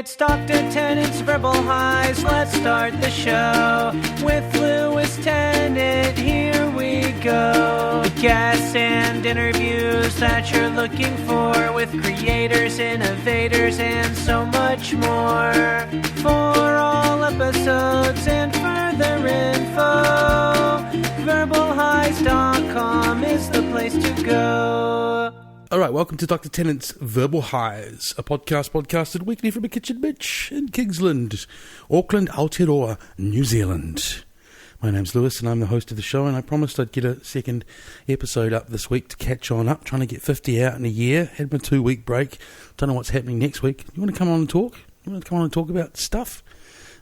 It's Dr. Tennant's Verbal Highs. Let's start the show with Lewis Tennant. Here we go. Guests and interviews that you're looking for with creators, innovators, and so much more. For all episodes and further info, verbalhighs.com is the place to go. All right, welcome to Dr. Tennant's Verbal Highs, a podcast podcasted weekly from a kitchen bitch in Kingsland, Auckland, Aotearoa, New Zealand. My name's Lewis and I'm the host of the show, and I promised I'd get a second episode up this week to catch on up, trying to get 50 out in a year. Had my 2-week break. Don't know what's happening next week. You want to come on and talk? You want to come on and talk about stuff?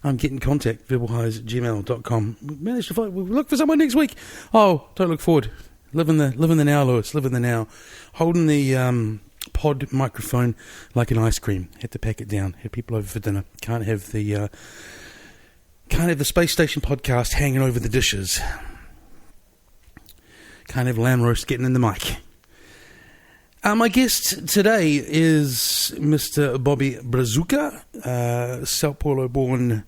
Get in contact, verbalhighs@gmail.com. We managed to find, we'll look for someone next week. Oh, don't look forward. Live in the now, Lewis. Live in the now. Holding the pod microphone like an ice cream. Had to pack it down. Had people over for dinner. Can't have the space station podcast hanging over the dishes. Can't have lamb roast getting in the mic. My guest today is Mr. Bobby Brazuka, Sao Paulo-born,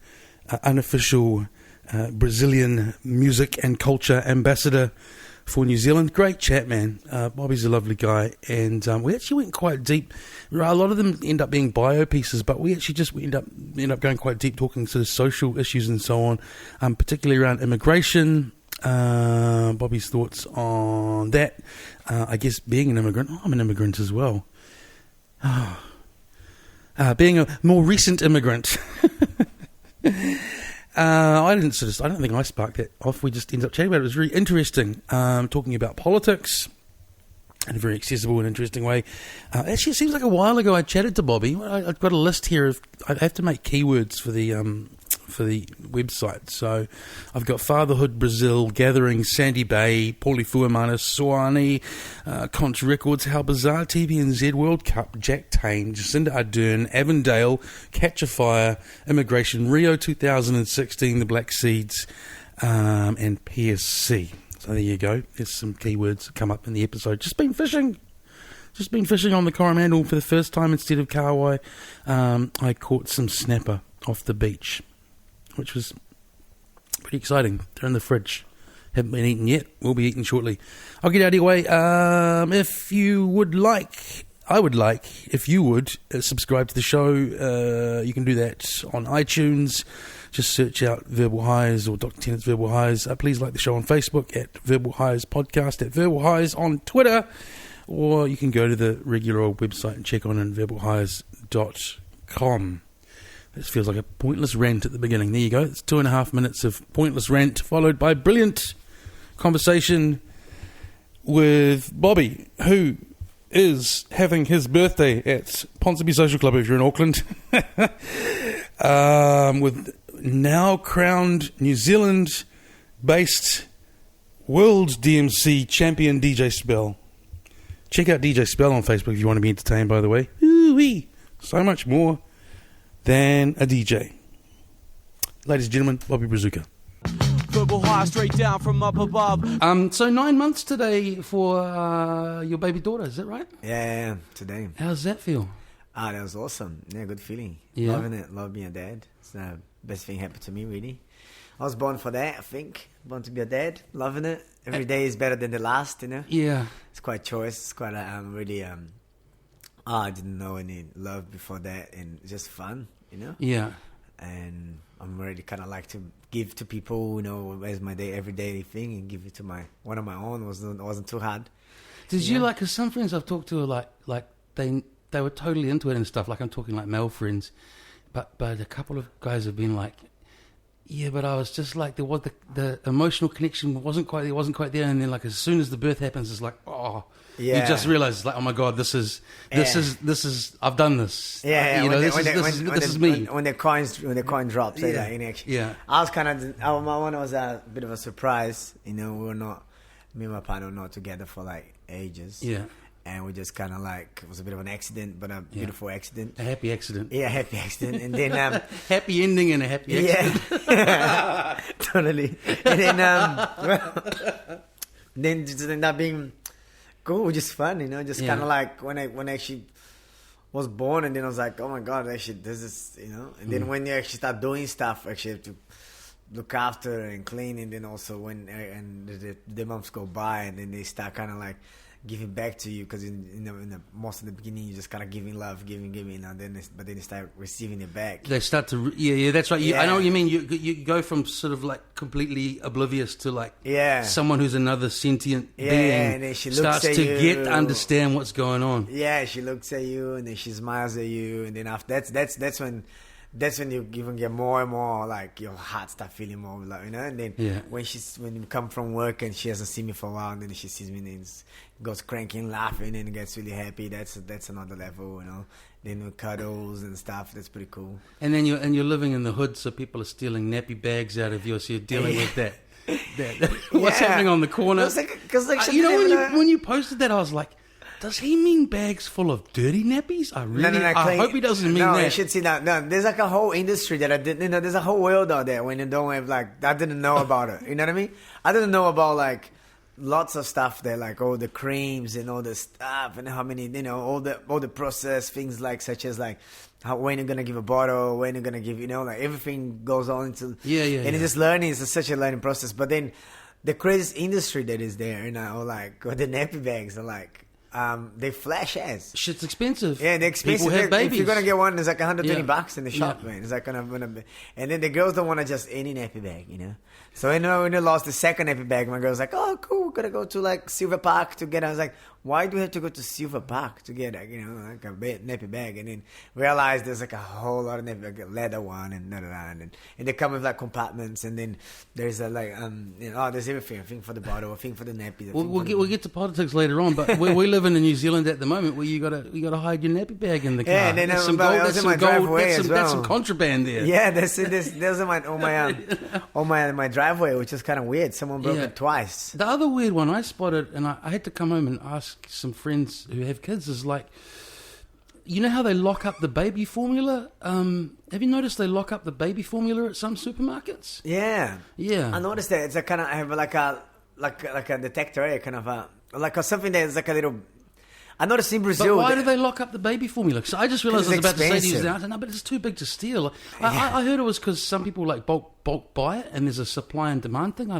unofficial Brazilian music and culture ambassador for New Zealand. Great chat, man. Bobby's a lovely guy, and we actually went quite deep. A lot of them end up being bio pieces, but we actually end up going quite deep, talking sort of social issues and so on, particularly around immigration. Bobby's thoughts on that. I guess being an immigrant. I'm an immigrant as well. Being a more recent immigrant. I don't think I sparked that off. We just ended up chatting about it. It was really interesting, talking about politics in a very accessible and interesting way. Actually, it seems like a while ago I chatted to Bobby. I've got a list here of, I have to make keywords for the website. So I've got Fatherhood Brazil, Gathering, Sandy Bay, Paulie Fuamana, Soani, Conch Records, How Bizarre, TVNZ, World Cup, Jack Tane, Jacinda Ardern, Avondale, Catch a Fire, Immigration, Rio 2016, The Black Seeds, and PSC. So there you go. There's some keywords that come up in the episode. Just been fishing on the Coromandel for the first time instead of Kauai. I caught some snapper off the beach, which was pretty exciting. They're in the fridge. Haven't been eaten yet. We'll be eating shortly. I'll get out of your way. If you would like, I would like, if you would, subscribe to the show. You can do that on iTunes. Just search out Verbal Highs or Dr. Tennant's Verbal Highs. Please like the show on Facebook at Verbal Highs Podcast, at Verbal Highs on Twitter, or you can go to the regular old website and check on it, verbalhighs.com. This feels like a pointless rant at the beginning. There you go. It's 2.5 minutes of pointless rant, followed by brilliant conversation with Bobby, who is having his birthday at Ponsonby Social Club if you're in Auckland, with now crowned New Zealand-based World DMC champion DJ Spell. Check out DJ Spell on Facebook if you want to be entertained, by the way. Ooh-wee. So much more than a DJ. Ladies and gentlemen, Bobby Brazuka. Verbal high straight down from up above. So 9 months today for your baby daughter, is that right? Yeah, today. How does that feel? That was awesome. Yeah, good feeling. Yeah. Loving it. Love being a dad. It's the best thing happened to me, really. I was born for that, I think. Born to be a dad. Loving it. Every day is better than the last, you know? Yeah. It's quite choice. It's quite really... I didn't know any love before that, and just fun, you know? Yeah. And I'm really kind of like to give to people, you know, as my everyday thing, and give it to one of my own. Wasn't too hard. Did you like, because some friends I've talked to are like they were totally into it and stuff, like I'm talking like male friends, but a couple of guys have been like, yeah, but I was just like, there was the emotional connection wasn't quite there, and then like as soon as the birth happens, it's like, oh, yeah. You just realize it's like, oh my god, this is I've done this. Yeah, you know, this is me. When the coin drops, yeah. Yeah. I was my one was a bit of a surprise. You know, me and my partner were not together for like ages. Yeah. And we just kind of like, it was a bit of an accident, but a beautiful accident. A happy accident. Yeah, happy accident. And then... happy ending and a happy accident. Yeah, totally. And then just ended up being cool, just fun, you know, just kind of like when I actually was born, and then I was like, oh my god, actually, this is, you know. And then when you actually start doing stuff, actually have to look after and clean, and then also when the months go by, and then they start kind of like giving back to you, because in the most of the beginning you just kind of giving love, giving, and then they start receiving it back. They start to that's right. I know what you mean. You go from sort of like completely oblivious to like someone who's another sentient being, and then she starts looks at to understand what's going on. Yeah, she looks at you, and then she smiles at you, and then after that's when you even get more and more like your heart start feeling more like, you know. And then when you come from work and she hasn't seen me for a while, and then she sees me and then goes cranking, laughing, and gets really happy. That's another level, you know. Then with cuddles and stuff, that's pretty cool. And then you're living in the hood, so people are stealing nappy bags out of you, so you're dealing with that. What's happening on the corner? When you posted that, I was like, does he mean bags full of dirty nappies? I hope he doesn't mean that. No, you should see that. No, there's like a whole industry that I didn't, you know, there's a whole world out there when you don't have like, I didn't know about it. You know what I mean? I didn't know about like lots of stuff there, like all the creams and all the stuff and how many, you know, all the processed things like such as like when you're gonna give a bottle, when you're gonna give, you know, like everything goes on into it's just learning. It's such a learning process. But then the craziest industry that is there, you know, like the nappy bags are like. They flash as shit's expensive. Yeah, they're expensive. People have babies. If you're gonna get one, it's like $120 in the shop, man. It's like and then the girls don't want to just any nappy bag, you know. So when I lost the second nappy bag, my girl's like, "Oh, cool, we're gonna go to like Silver Park to get." I was like, "Why do we have to go to Silver Park to get, you know, like a nappy bag?" And then realized there's like a whole lot of nappy bag, a leather one and and they come with like compartments, and then there's a like there's everything, a thing for the bottle, a thing for the nappy. We'll get to politics later on, but we live in New Zealand at the moment where you gotta hide your nappy bag in the car. Yeah, and then that's some contraband there. Yeah, there's my driveway, which is kind of weird. Someone broke it twice. The other weird one I spotted, and I had to come home and ask some friends who have kids, is like, you know how they lock up the baby formula? Have you noticed they lock up the baby formula at some supermarkets? Yeah. Yeah. I noticed that. It's a kind of, I have like a detector, kind of something that is like a little. I noticed in Brazil. But why do they lock up the baby formula? Because I just realised I was about to say to you, I said, no, but it's too big to steal. I heard it was because some people like bulk buy it, and there's a supply and demand thing. I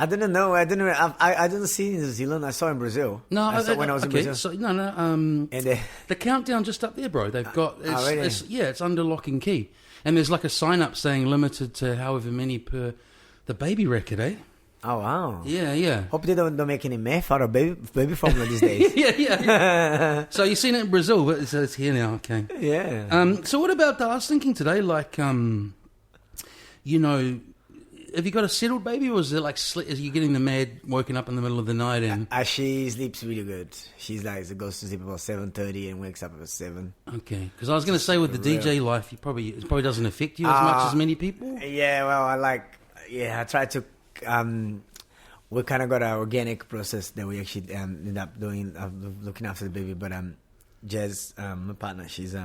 didn't know. I didn't see in New Zealand. I saw in Brazil. No, when I was in Brazil. So, no. The countdown just up there, bro. They've got it's under lock and key, and there's like a sign up saying limited to however many per the baby record, eh? Oh, wow. Yeah. Hope they don't make any meth out of baby formula these days. yeah. So you've seen it in Brazil, but it's here now, okay. Yeah. So what about, I was thinking today, like, you know, have you got a settled baby, or is it like, is you getting the mad woken up in the middle of the night? And she sleeps really good. She's like, she goes to sleep about 7:30 and wakes up at 7. Okay. Because I was going to say with the DJ life, it probably doesn't affect you as much as many people. Yeah, well, I try to... we kind of got an organic process that we actually end up doing, looking after the baby. But Jez, my partner, she's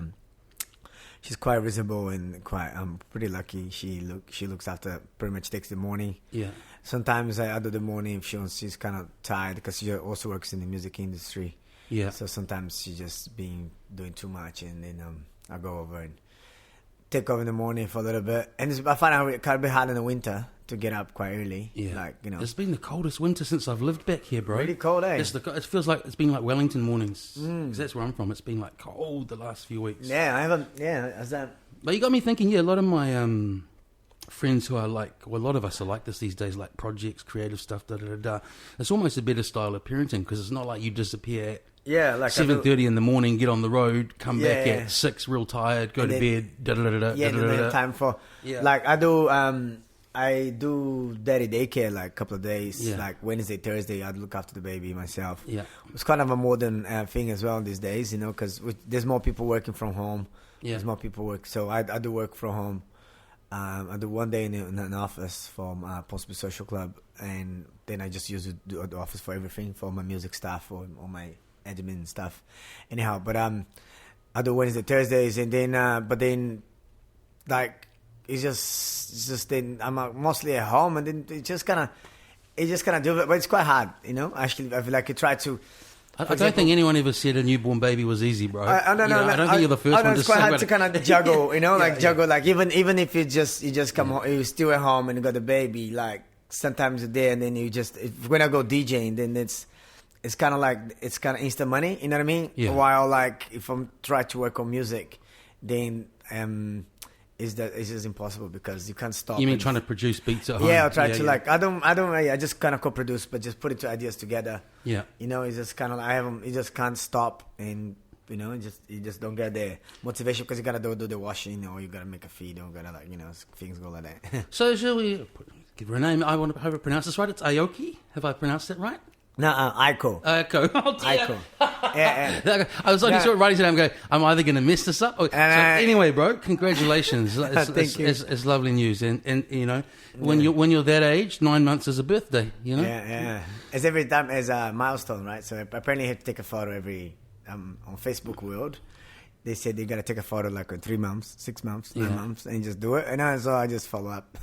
quite reasonable and quite pretty lucky. She looks after, pretty much takes the morning. Yeah. Sometimes I do the morning if she's kind of tired, because she also works in the music industry. Yeah. So sometimes she's just doing too much, and then I go over and take over in the morning for a little bit. And I find it kind of hard in the winter to get up quite early. Yeah. Like, you know. It's been the coldest winter since I've lived back here, bro. Really cold, eh? It feels like it's been like Wellington mornings. Because that's where I'm from. It's been like cold the last few weeks. Yeah, I haven't, is that... But you got me thinking, a lot of my friends who are like, well, a lot of us are like this these days, like projects, creative stuff, It's almost a better style of parenting, because it's not like you disappear like 7:30 in the morning, get on the road, come back at 6, real tired, go to bed. Yeah, and then have time for... Yeah. Like, I do daddy daycare like a couple of days, like Wednesday, Thursday. I'd look after the baby myself. Yeah, it's kind of a modern thing as well these days, you know, because there's more people working from home. Yeah, there's more people work. So I do work from home. I do one day in an office for Possible Social Club, and then I just use the office for everything, for my music stuff or my admin stuff. Anyhow, but I do Wednesday, Thursdays, and then like. It's just then I'm mostly at home, and then it just kind of do it, but it's quite hard, you know. Actually, I feel like I try to I don't think anyone ever said a newborn baby was easy, bro. I don't think you're the first one to it's quite say hard to kind of juggle, juggle. Like even if you just come home, you're still at home and you got the baby, like sometimes a day, and then when I go DJing, then it's kind of instant money, you know what I mean? Yeah. While like if I'm trying to work on music, then it's just impossible because you can't stop. You mean trying to produce beats at home? Yeah, I'll try to like I just kind of co-produce, but just put it to ideas together. Yeah, it's just kind of you just can't stop, and you just don't get the motivation because you gotta do the washing or you gotta make a feed or gotta things go like that. So shall we give her a name? I hope I pronounce this right. It's Aoki. Have I pronounced it right? No, Aiko. Aiko. Oh, dear. Aiko. Yeah. I was only sort of writing it down and going, I'm either going to mess this up. Anyway, bro, congratulations. Thank you. It's lovely news. And when you're that age, 9 months is a birthday, Yeah. It's every time as a milestone, right? So apparently you have to take a photo every, on Facebook World. They said they got to take a photo like in 3 months, 6 months, 9 months, and just do it. And so I just follow up.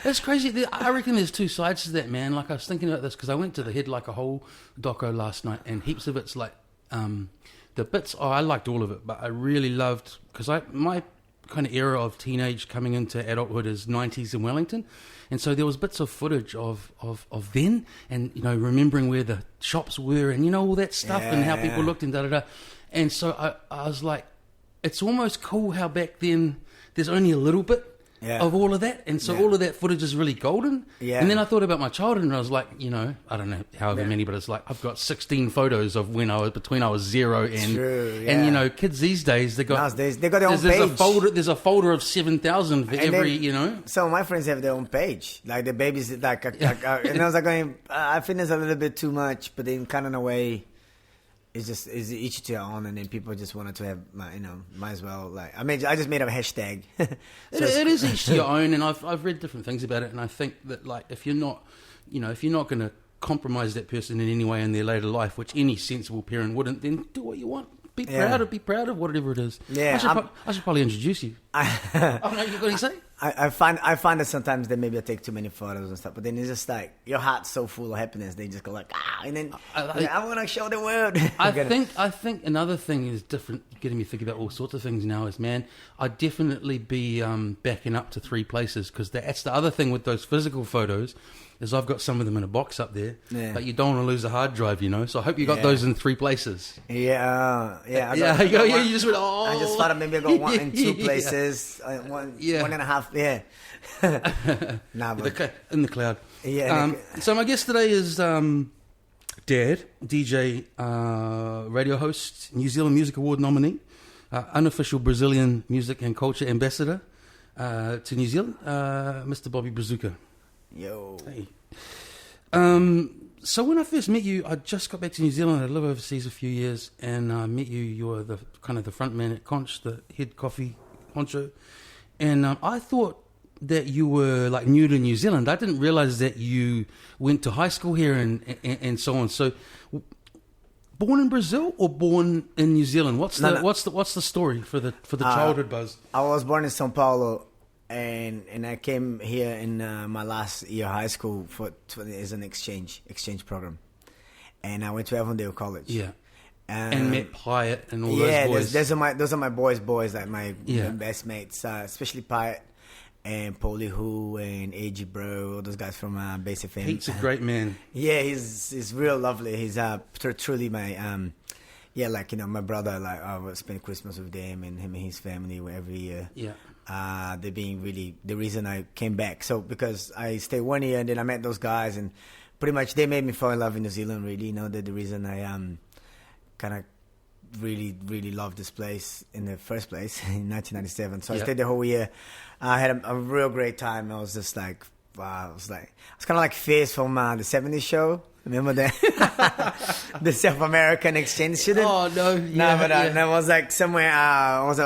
That's crazy. I reckon there's two sides to that, man. Like I was thinking about this because I went to the Head Like a Whole doco last night, and heaps of it's like the bits. I liked all of it, but I really loved because my kind of era of teenage coming into adulthood is 90s in Wellington, and so there was bits of footage of then, and remembering where the shops were, and all that stuff, and how people looked and da. And so I was like, it's almost cool how back then there's only a little bit of all of that, and so all of that footage is really golden. Yeah. And then I thought about my childhood, and I was like, I don't know however many, but it's like I've got 16 photos of when I was 0 and true, yeah. and kids these days they got their own page. There's a folder of 7,000 for every. Some of my friends have their own page, like the babies and I was like I think it's a little bit too much, but then kind of in a way. It's each to your own, and then people just wanted to have, might as well. Like I just made up a hashtag. It is each to your own, and I've read different things about it, and I think that like if you're not going to compromise that person in any way in their later life, which any sensible parent wouldn't, then do what you want. Be proud of whatever it is. Yeah, I should probably introduce you. Oh no, you're going to say? I find that sometimes that maybe I take too many photos and stuff, but then it's just like your heart's so full of happiness, they just go like and then I want to show the world. I think another thing is different, getting me thinking about all sorts of things now is, man, I'd definitely be backing up to 3 places because that's the other thing with those physical photos. Is I've got some of them in a box up there, but you don't want to lose a hard drive, So I hope you got those in 3 places. You just went, I just thought maybe I got one in 2 places, 1.5. Yeah, but in the cloud. Yeah. So my guest today is Dad, DJ, radio host, New Zealand Music Award nominee, unofficial Brazilian music and culture ambassador to New Zealand, Mr. Bobby Brazuka. Yo. Hey. So when I first met you, I just got back to New Zealand. I lived overseas a few years, and I met you. You were the kind of the front man at Conch, the head coffee honcho, and I thought that you were like new to New Zealand. I didn't realize that you went to high school here and so on. So, born in Brazil or born in New Zealand? What's the story for the childhood buzz? I was born in São Paulo. And I came here in my last year of high school as an exchange program, and I went to Avondale College. Yeah, and met Pyatt and all those boys. Those are my boys, like my best mates, especially Pyatt and Paulie Who and AG Bro, all those guys from Base FM. He's a great man. Yeah, he's real lovely. He's truly my my brother. Like I would spend Christmas with them and him and his family every year. Yeah. They being really the reason I came back. So because I stayed 1 year and then I met those guys and pretty much they made me fall in love in New Zealand. Really, they're the reason I kind of really really loved this place in the first place in 1997. So I stayed the whole year. I had a real great time. I was just like wow. It's kind of like Fizz from the 70s show. Remember that? The South American exchange student? Oh, no. I was like somewhere, I was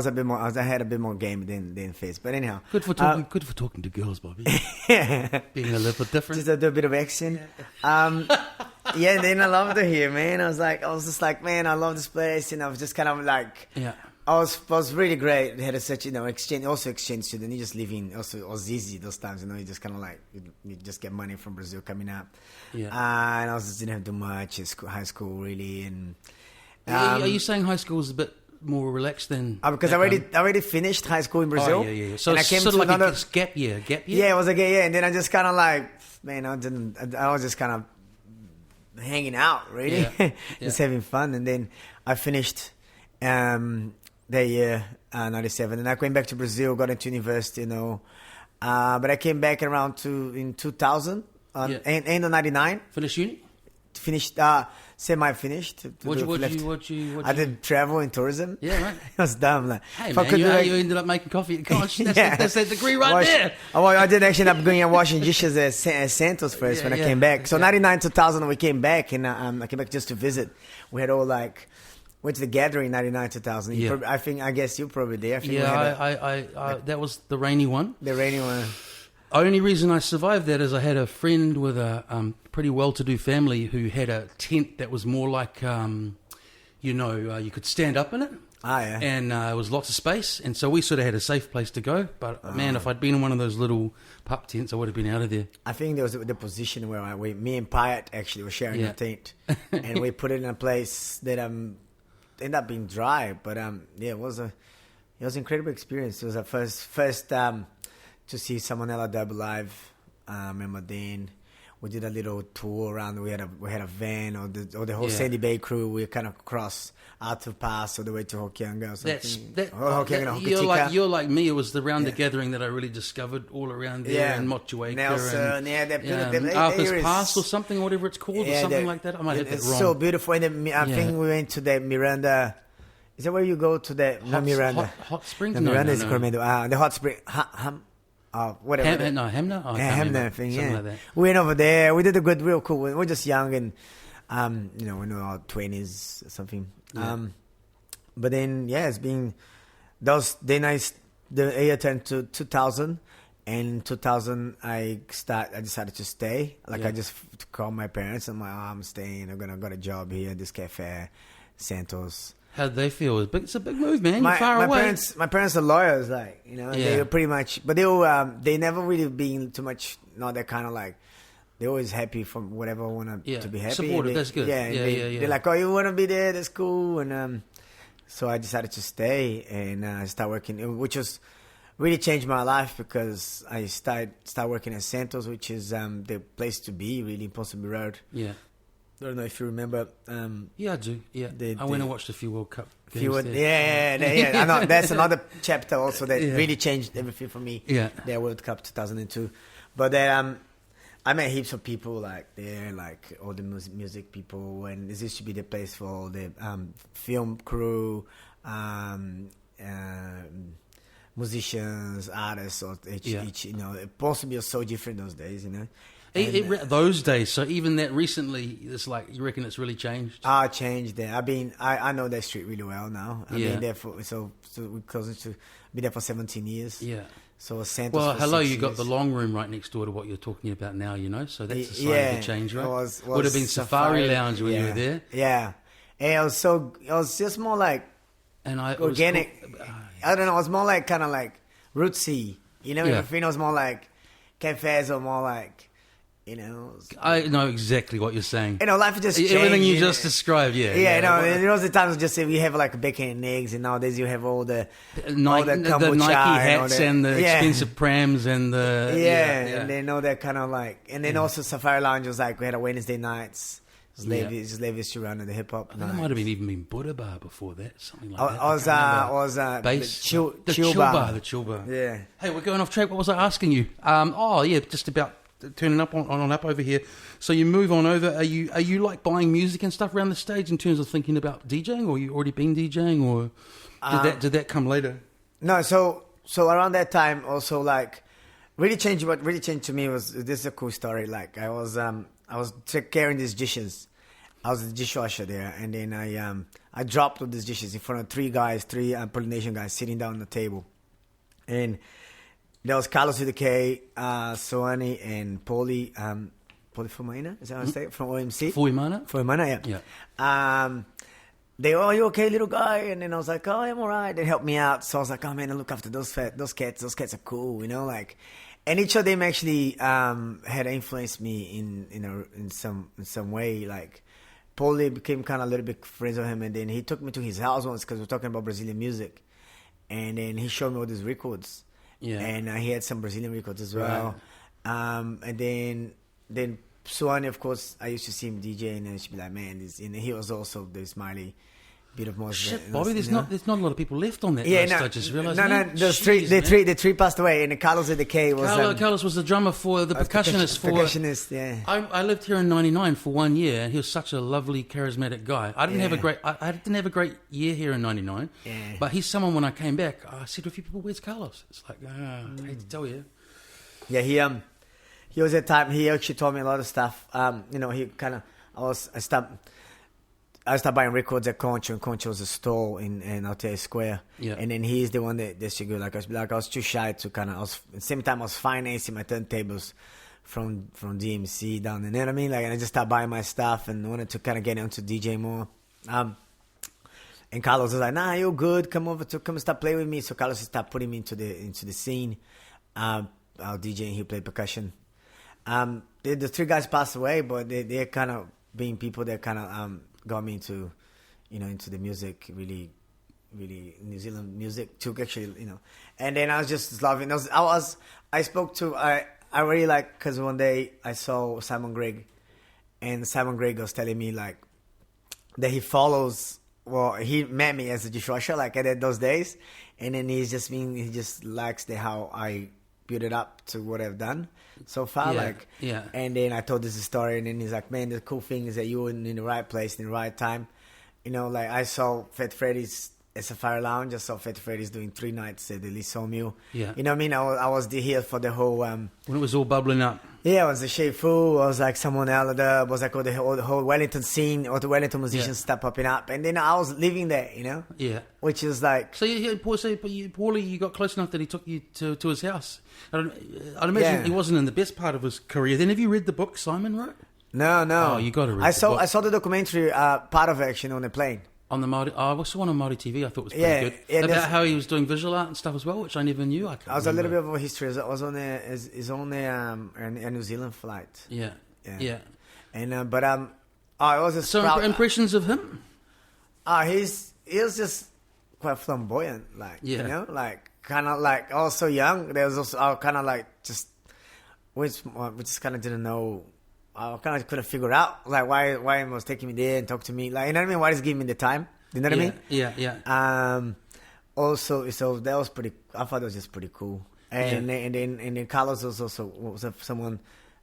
a bit more, I had a bit more game than Fizz. But anyhow. Good for talking to girls, Bobby. Being a little different. Just a little bit of action. Then I loved it here, man. I was just like, man, I love this place. And I was just kind of like, I was really great. They had such exchange student. You just live in also it was easy those times. You just kind of like you just get money from Brazil coming up. Yeah. And I just didn't have to do much in high school really. And are you saying high school was a bit more relaxed than? Because I already finished high school in Brazil. Oh, yeah. So it's sort of like a gap year. Yeah, it was a gap year, and then I just kind of like, man, I was just kind of hanging out, really, just having fun, and then I finished that year, 97, and I went back to Brazil, got into university, but I came back in 2000, end of 99. Finished uni? Finished, semi-finished. I did travel and tourism. Yeah, right. It was dumb. Like, hey, man, you ended up making coffee at college. That's that degree there. I did actually end up going and washing dishes at Santos first when I came back. So 99, 2000, we came back, and I came back just to visit. We had all went to the gathering 99, 2000. Yeah. I guess you probably there. I that was the rainy one. The rainy one. Only reason I survived that is I had a friend with a pretty well-to-do family who had a tent that was more like, you could stand up in it. Ah, yeah. And it was lots of space. And so we sort of had a safe place to go. But, man, if I'd been in one of those little pup tents, I would have been out of there. I think there was the position where me and Pyatt actually were sharing a tent. And we put it in a place that ended up being dry. But, it was an incredible experience. It was our first to see Salmonella Dub live. Remember then we did a little tour around. We had a van or the whole Sandy Bay crew. We kind of crossed Alto Pass all the way to Hokianga or something. You're like me. It was around the gathering that I really discovered all around there in Motueka. Nelson, Arthur's Pass or something, or whatever it's called, or something like that. I might have that wrong. It's so beautiful. And I think we went to the Miranda. Is that where you go to the Miranda? Hot Springs? Miranda is Cormendo. The hot spring. Whatever. Hamner? Hamner thing, something like that. We went over there. We did a real cool. We're just young and, we're in our 20s or something. Yeah. But then, it's been, the year turned to 2000. And in 2000, I decided to stay. I just called my parents. I'm like, I'm staying. I got a job here at this cafe, Santos. How did they feel? It's a big move, man. You're far away. My parents are lawyers, they were pretty much, but they never really been too much, not that kind of they're always happy from whatever I want to be happy. Supportive, that's good. They're like, oh, you want to be there? That's cool. And so I decided to stay and start working, which was really changed my life because I start working at Santos, which is the place to be, really, Ponsonby Road. Yeah. I don't know if you remember. I do. Yeah, I went and watched a few World Cup games. I know that's another chapter also that really changed everything for me. Yeah, the World Cup 2002. But then I met heaps of people there, all the music people, and this used to be the place for all the film crew, musicians, artists, or each Ponsonby was so different those days, those days, so even that recently, it's you reckon it's really changed? Changed there. I know that street really well now. I've been there so we're close to be there for 17 years. Yeah. So Santos. Well, hello, you got years. the long room right next door to what you're talking about now. So that's a sign of the change, right? Would have been Safari Lounge when you were there. Yeah, and it was just more organic. I don't know. It was more kind of rootsy. Everything was more cafes or more I know exactly what you're saying. Life just changed. Everything you just described, there was the times just we have bacon and eggs, and nowadays you have all the Nike hats and the expensive prams and the and then all that kind of and then also Safari Lounge was we had a Wednesday nights. Levis to run the hip hop. There might have even been Buddha Bar before that, something like that. The Chill Bar. Yeah. Hey, we're going off track. What was I asking you? Just about turning up on up over here. So you move on over. Are you buying music and stuff around the stage in terms of thinking about DJing, or you already been DJing, or did that come later? No, so around that time also really changed. What really changed to me was, this is a cool story. I was carrying these dishes. I was the dishwasher there, and then I dropped all these dishes in front of three Polynesian guys sitting down on the table, and there was Carlos with the K, Soani, and Poli Fumaina, is that how I say it? From OMC? Fuimana, yeah. are you okay, little guy? And then I was like, oh, I'm all right. They helped me out. So I was like, oh, man, I look after those cats. Those cats are cool, you know, like. And each of them actually had influenced me in some way. Like, Paulie became kind of a little bit friends with him, and then he took me to his house once because we were talking about Brazilian music. And then he showed me all these records. Yeah. And he had some Brazilian records as well. Right. And then Suani, of course, I used to see him DJ, and she'd be like, man, and he was also the Smiley bit of more. Shit, Bobby, there's not a lot of people left on that list. I just realised. The three passed away, and Carlos at the K was. Carlos was the drummer for the percussionist. Percussionist, yeah. I lived here in '99 for 1 year, and he was such a lovely, charismatic guy. I didn't have a great year here in '99, but he's someone. When I came back, I said to a few people, "Where's Carlos?" It's like, I hate to tell you. Yeah, he was at time. He actually taught me a lot of stuff. You know, he kind of. I started buying records at Concho, and Concho was a store in Altea Square. Yeah. And then he's the one that should go. Like I was too shy to kind of. At the same time, I was financing my turntables from DMC down there. You know what I mean? Like, and I just started buying my stuff and wanted to kind of get into DJ more. And Carlos was like, "Nah, you're good. Come start playing with me." So Carlos started putting me into the scene. I'll DJ and he'll play percussion. The three guys passed away, but they're kind of being people that kind of got me into the music, really, really New Zealand music too, actually, you know. And then I was just loving. I really like, because one day I saw Simon Gregg, and Simon Gregg was telling me like that he follows. Well, he met me as a dishwasher like at those days, and then he just likes how I build it up to what I've done so far, And then I told this story, and then he's like, "Man, the cool thing is that you were in the right place in the right time." You know, like I saw Fat Freddy's at Safari Lounge. I saw Fat Freddy's doing 3 nights at the Lee Sawmill. Yeah, you know what I mean. I was here for the whole when it was all bubbling up. Yeah, it was the Shea Fu. It was like someone else. It was like all the whole Wellington scene, all the Wellington musicians start popping up, and then I was living there, you know. Yeah, which is like. So Paulie, you got close enough that he took you to his house. I'd imagine he wasn't in the best part of his career. Then have you read the book Simon wrote? No. Oh, you got to read. I saw the documentary part of it actually on the plane. On the Māori, I saw one on Māori TV. I thought was pretty good. Yeah, about how he was doing visual art and stuff as well, which I never knew. I was a little bit of a history. I was on a New Zealand flight. Yeah. And it was a impressions of him. He was just quite flamboyant, like you know, like kind of like also young. There was also kind of like we just kind of didn't know. I kind of couldn't figure out like why he was taking me there and talk to me, like, you know what I mean? Why is he giving me the time? You know what I mean? Yeah. Also, so that was pretty. I thought it was just pretty cool. And then Carlos was also someone.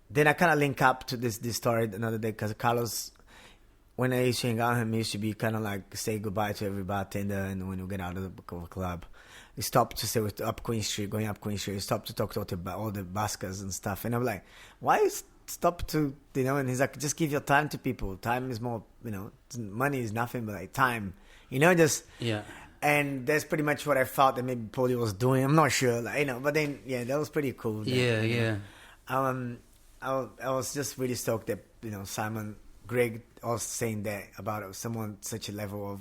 Then I kind of link up to this story another day, because Carlos, when I used to hang out with him, he used to be kind of like say goodbye to every bartender, and when we get out of the club, he stopped to say going up Queen Street. He stopped to talk to all the buskers and stuff, and I'm like, why is stop to, you know, and he's like, just give your time to people. Time is more, you know, money is nothing but like time, you know, just and that's pretty much what I thought that maybe Paulie was doing. I'm not sure, like, you know, but then that was pretty cool. I was just really stoked that, you know, Simon Gregg was saying that about someone such a level of,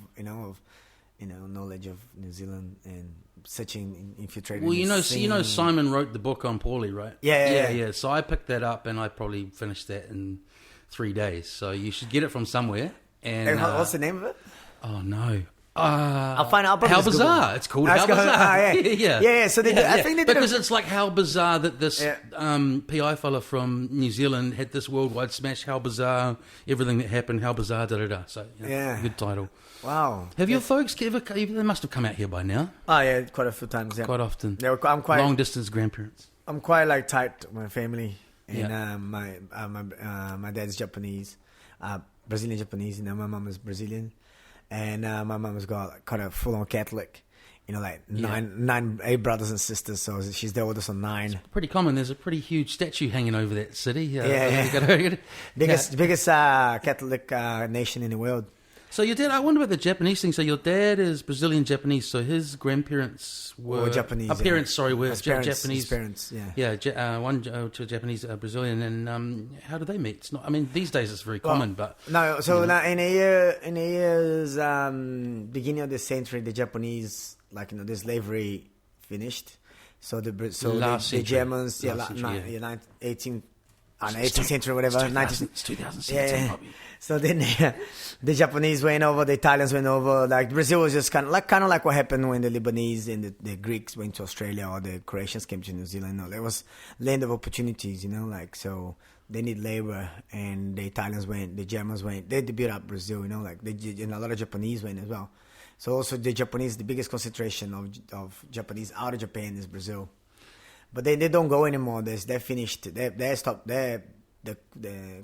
you know, knowledge of New Zealand and such an infiltrated. Well, you know, Simon wrote the book on Paulie, right? Yeah. So I picked that up, and I probably finished that in 3 days. So you should get it from somewhere. And what's the name of it? Oh no. I'll find out. How Bizarre! It's called How Bizarre. Yeah. So I think they did because it's like how bizarre that this PI fella from New Zealand had this worldwide smash. How bizarre everything that happened. How bizarre So good title. Wow. Have your folks ever? They must have come out here by now. Oh yeah, quite a few times. Yeah. Quite often. Yeah, I'm quite long distance grandparents. I'm quite like tight with my family, and my dad's Japanese, Brazilian Japanese, and my mom is Brazilian. And my mom has got kind of full-on Catholic, you know, like 8 brothers and sisters. So she's the oldest of 9. It's pretty common. There's a pretty huge statue hanging over that city. Biggest Catholic nation in the world. So your dad, I wonder about the Japanese thing. So your dad is Brazilian Japanese. So his grandparents were Japanese. Parents, sorry, were Japanese. Japanese. His parents, yeah. Yeah, one to Japanese, Brazilian. And how do they meet? It's not. I mean, these days it's very common, but no. So now in a year's beginning of the century, the Japanese, like the slavery finished. So the Germans, 18th century, whatever. 2016, Bobby. So then the Japanese went over, the Italians went over. Like Brazil was just kind of like what happened when the Lebanese and the Greeks went to Australia, or the Croatians came to New Zealand. No, there was land of opportunities, like so they need labor, and the Italians went, the Germans went. They built up Brazil, like and a lot of Japanese went as well. So also the Japanese, the biggest concentration of Japanese out of Japan is Brazil. But they don't go anymore. They're finished. They stopped. The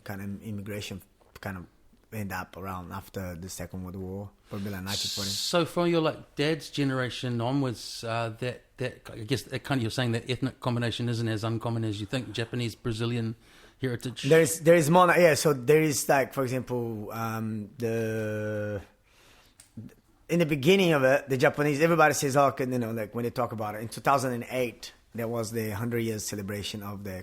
kind of immigration kind of end up around after the Second World War, probably like 1940. So from your dad's generation onwards, that I guess that kind of, you're saying that ethnic combination isn't as uncommon as you think. Japanese Brazilian heritage. There is more. Yeah. So there is, like, for example, in the beginning of it, the Japanese, everybody says, like when they talk about it, in 2008, there was the 100 years celebration of the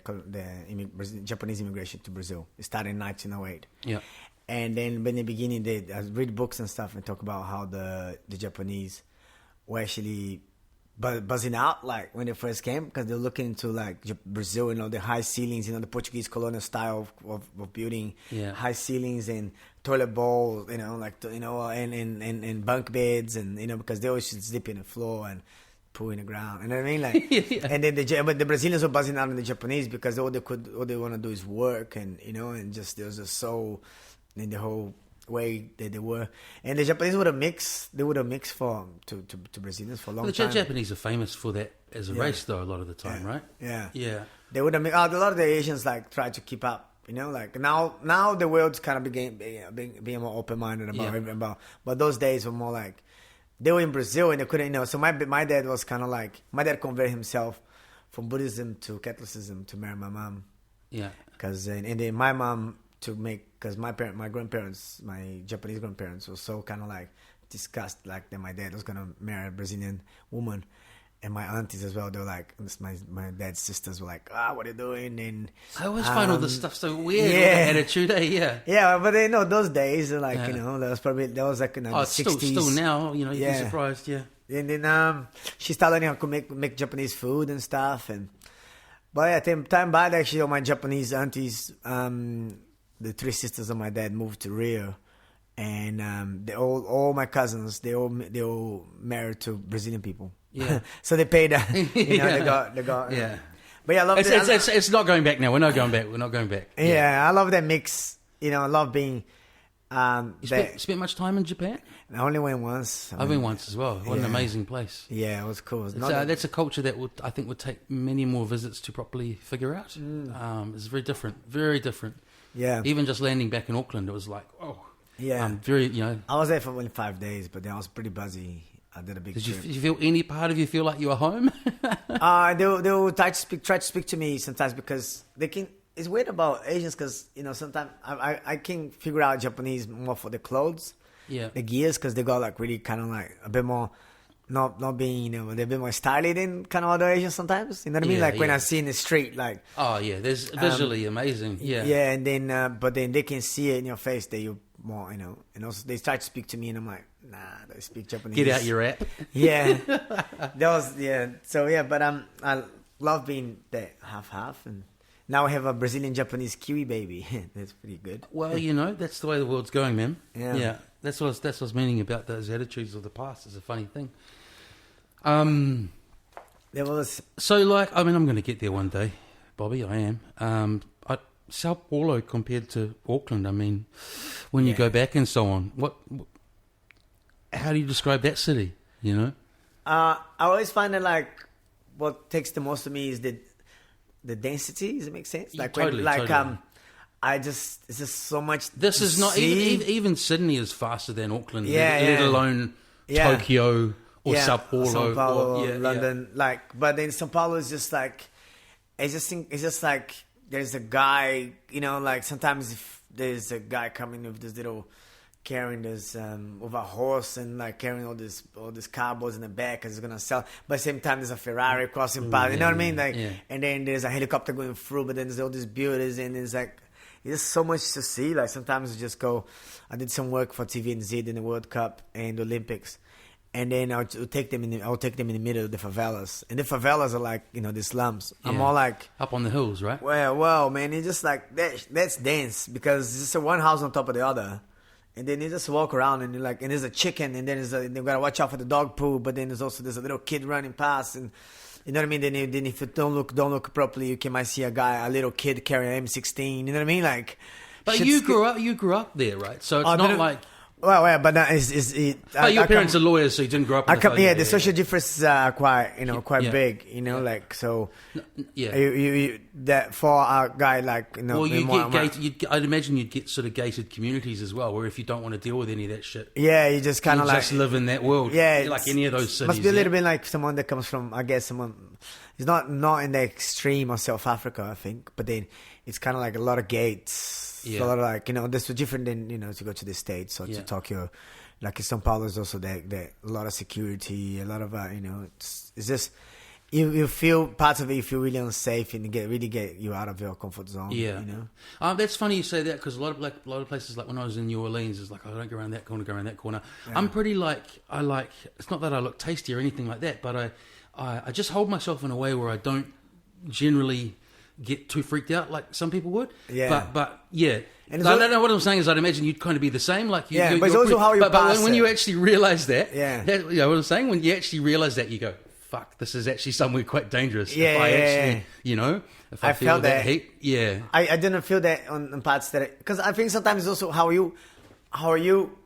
Japanese immigration to Brazil. It started in 1908. Yeah. And then in the beginning, they read books and stuff and talk about how the Japanese were actually buzzing out, like, when they first came, because they're looking into, like, Brazil, the high ceilings, the Portuguese colonial style of building, high ceilings and toilet bowls, and bunk beds, and, because they always should sleep in the floor and poo in the ground. You know what I mean? Like, and then but the Brazilians were buzzing out on the Japanese because all they want to do is work, and, and just, they was just so in the whole way that they were. And the Japanese would have mixed to Brazilians for a long time. The Japanese are famous for that as a race, though, a lot of the time, right? Yeah. They would have mixed. A lot of the Asians, like, try to keep up. Like, now the world's kind of being more open-minded about, but those days were more like, they were in Brazil and they couldn't, so my dad was kind of like, my dad converted himself from Buddhism to Catholicism to marry my mom. Yeah. And then my mom because my grandparents, my Japanese grandparents, were so kind of like disgusted, like, that my dad was going to marry a Brazilian woman. And my aunties as well, they were like, my dad's sisters were like, what are you doing? And I always find all this stuff so weird. Yeah. Attitude, Yeah, but they know those days, like, that was like in the 60s. Still now, you'd be surprised, yeah. And then she started learning how to make Japanese food and stuff. But time back, actually, all my Japanese aunties, the three sisters of my dad moved to Rio. And all my cousins, they all married to Brazilian people. Yeah. So they paid. They got. Yeah. But yeah, I love it's not going back now. We're not going back. Yeah, I love that mix. I love being. You spent much time in Japan? I only went once. I've been once as well. What an amazing place. Yeah, it was cool. That's a culture that I think would take many more visits to properly figure out. It's very different. Very different. Yeah. Even just landing back in Auckland, it was like, oh. Yeah. Very, I was there for only 5 days, but then I was pretty busy. I did a big trip. Did you feel any part of you feel like you were home? They will try to speak to me sometimes because they can. It's weird about Asians because, sometimes I can figure out Japanese more for the clothes, the gears, because they got like really kind of like a bit more, not being, they're a bit more stylish than kind of other Asians sometimes. You know what I mean? Like when I see in the street, like. Oh yeah, there's visually amazing. Yeah. Yeah, and then but then they can see it in your face that you more, and also they start to speak to me, and I'm like, nah, they speak Japanese. Get out your app. Yeah, that was So but I love being that half, and now I have a Brazilian Japanese Kiwi baby. That's pretty good. Well, that's the way the world's going, man. Yeah. That's what I was meaning about those attitudes of the past. It's a funny thing. There was I'm going to get there one day, Bobby. I am. Sao Paulo compared to Auckland, I mean, when you go back and so on, how do you describe that city, I always find that, like, what takes the most of me is the density. Does it make sense? Like, totally. it's just so much. This is not, even Sydney is faster than Auckland, let alone Tokyo or Sao Paulo. Or London. Like, but then Sao Paulo is just like, it's just like, there's a guy, like sometimes if there's a guy coming with this little carrying this with a horse and like carrying all these cardboards in the back because it's gonna sell. But at the same time, there's a Ferrari crossing path. You know what I mean? Like, and then there's a helicopter going through. But then there's all these buildings, and it's like there's so much to see. Like sometimes you just go. I did some work for TVNZ in the World Cup and the Olympics, and then I'll take them in the middle of the favelas, and the favelas are like the slums. I'm all like up on the hills, right? Well, man, it's just like that's dense because it's just one house on top of the other. And then you just walk around and you're like, and there's a chicken, and then you gotta watch out for the dog poo. But then there's a little kid running past, and you know what I mean. Then if you don't look properly, you might see a little kid carrying an M16. You know what I mean? Like, but you grew up there, right? So it's not like. Well, but your parents are lawyers, so you didn't grow up. The social differences are quite big. Like so. Yeah. You that for a guy like Well, I'd imagine you'd get sort of gated communities as well, where if you don't want to deal with any of that shit. Yeah, you just kind of like just live in that world. Yeah, like any of those cities. Must be a little bit like someone that comes from, I guess, someone. It's not in the extreme of South Africa, I think, but then it's kind of like a lot of gates. Yeah. So a lot of like, this is different than, to go to the States or to Tokyo. Like in São Paulo is also there a lot of security, a lot of, it's just, you feel, parts of it you feel really unsafe and really get you out of your comfort zone. Yeah. That's funny you say that because a lot of places, like when I was in New Orleans, it's like, I don't go around that corner, go around that corner. Yeah. I'm pretty it's not that I look tasty or anything like that, but I just hold myself in a way where I don't generally get too freaked out like some people would. Yeah. But yeah. And I don't know what I'm saying is I'd imagine you'd kind of be the same. Like but it's also how you But when you actually realise that, what I'm saying, when you actually realise that, you go, fuck, this is actually somewhere quite dangerous. Yeah, if I actually, if I feel that heat. Yeah. I didn't feel that on parts because I think sometimes it's also how are you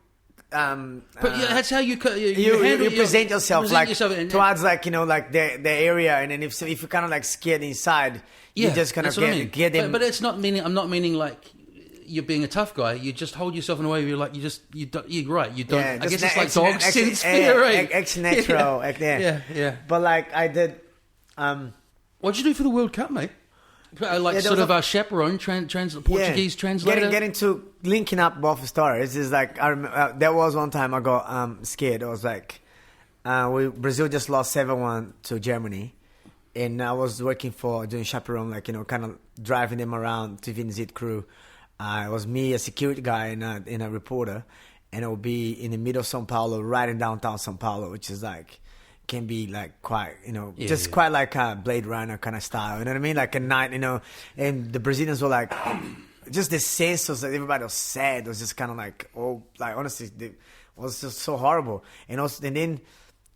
but that's how you present yourself towards the area, and then if you're kind of like scared inside, you're just kind of get them. But it's not meaning. I'm not meaning like you're being a tough guy. You just hold yourself in a way where you're like you're right. You don't. I guess it's like dog sense fear, right? Ex natural, yeah. But like I did. What'd you do for the World Cup, mate? Sort of a chaperone, Portuguese translator. Getting to linking up both stories is like I remember, there was one time I got scared. I was like, Brazil just lost 7-1 to Germany, and I was working doing chaperone, kind of driving them around to visit crew. It was me, a security guy, and a reporter, and it would be in the middle of São Paulo, right in downtown São Paulo, which is like. Can be like quite, quite like a Blade Runner kind of style. You know what I mean? Like a night, and the Brazilians were like, just the sense was that everybody was sad. It was just kind of like, honestly, it was just so horrible. And then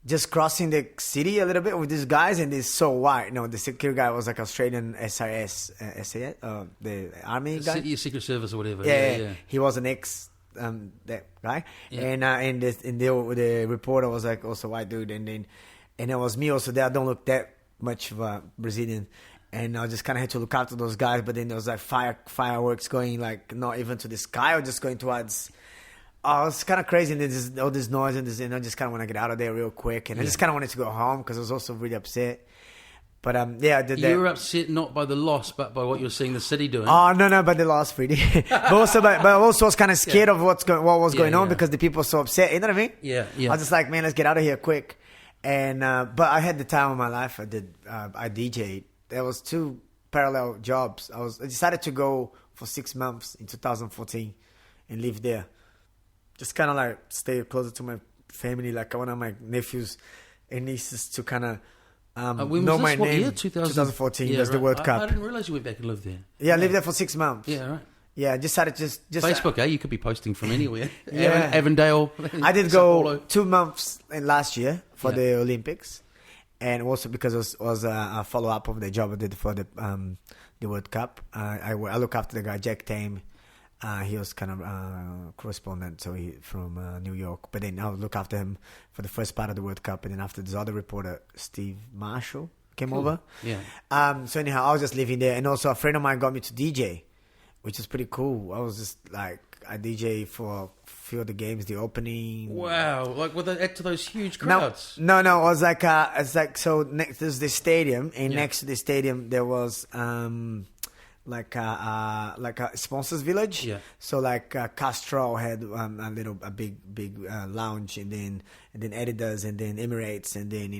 just crossing the city a little bit with these guys, and it's so white. The security guy was like Australian SAS, the army guy. Secret Service or whatever. Yeah. He was an that guy, and the reporter was like also white dude, and it was me also there. I don't look that much of a Brazilian, and I just kind of had to look after those guys. But then there was like fireworks going like not even to the sky or just going towards. Oh, it's kind of crazy, and there's all this noise and I just kind of want to get out of there real quick, and I just kind of wanted to go home because I was also really upset. But I did that. You were upset not by the loss, but by what you're seeing the city doing. Oh no, but the loss, really. but also I was kind of scared of what was going on because the people were so upset. You know what I mean? Yeah. I was just like, man, let's get out of here quick. And but I had the time of my life. I DJ'd. There was 2 parallel jobs. I decided to go for 6 months in 2014 and live there. Just kind of like stay closer to my family, like one of my nephews and nieces to kind of. Know my name. Year? 2014. That's the World Cup. I didn't realize you went back and lived there. Yeah, I lived there for 6 months. Yeah, right. Yeah, decided just Facebook. You could be posting from anywhere. Avondale. I did go 2 months last year for the Olympics, and also because it was a follow up of the job I did for the World Cup. I look after the guy Jack Tame. He was kind of correspondent, so he from New York. But then I'll look after him for the first part of the World Cup, and then after this other reporter, Steve Marshall, came over. Yeah. So anyhow, I was just living there, and also a friend of mine got me to DJ, which is pretty cool. I was just like, I DJ for a few of the games, the opening. Wow, like to those huge crowds. No, it was like so. There's the stadium, and next to the stadium there was a sponsors village. Yeah. So like Castro had a big lounge, and then Adidas, and then Emirates, and then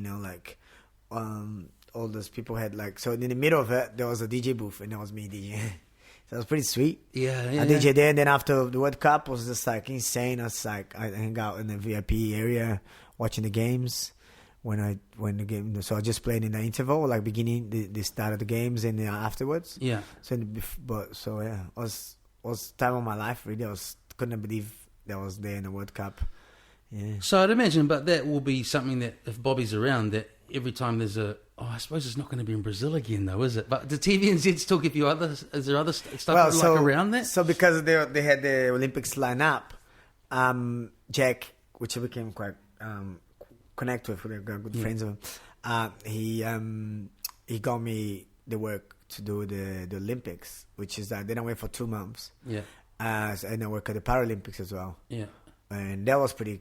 all those people had so in the middle of it there was a DJ booth, and that was me DJing. So it was pretty sweet. Yeah. I DJ there, and then after the World Cup was just insane. I hang out in the VIP area watching the games. When the game, so I just played in the interval, beginning the start of the games, and afterwards. Yeah. So it was time of my life really. Couldn't believe that I was there in the World Cup. Yeah. So I'd imagine, but that will be something that if Bobby's around, that every time there's I suppose it's not going to be in Brazil again though, is it? But the TVNZ still give you is there other stuff around that? So because they had the Olympics line up, Jack, which I became quite connect with, we're good friends of him. He got me the work to do the Olympics, which is then I went for 2 months. Yeah. And I work at the Paralympics as well. Yeah. And that was pretty.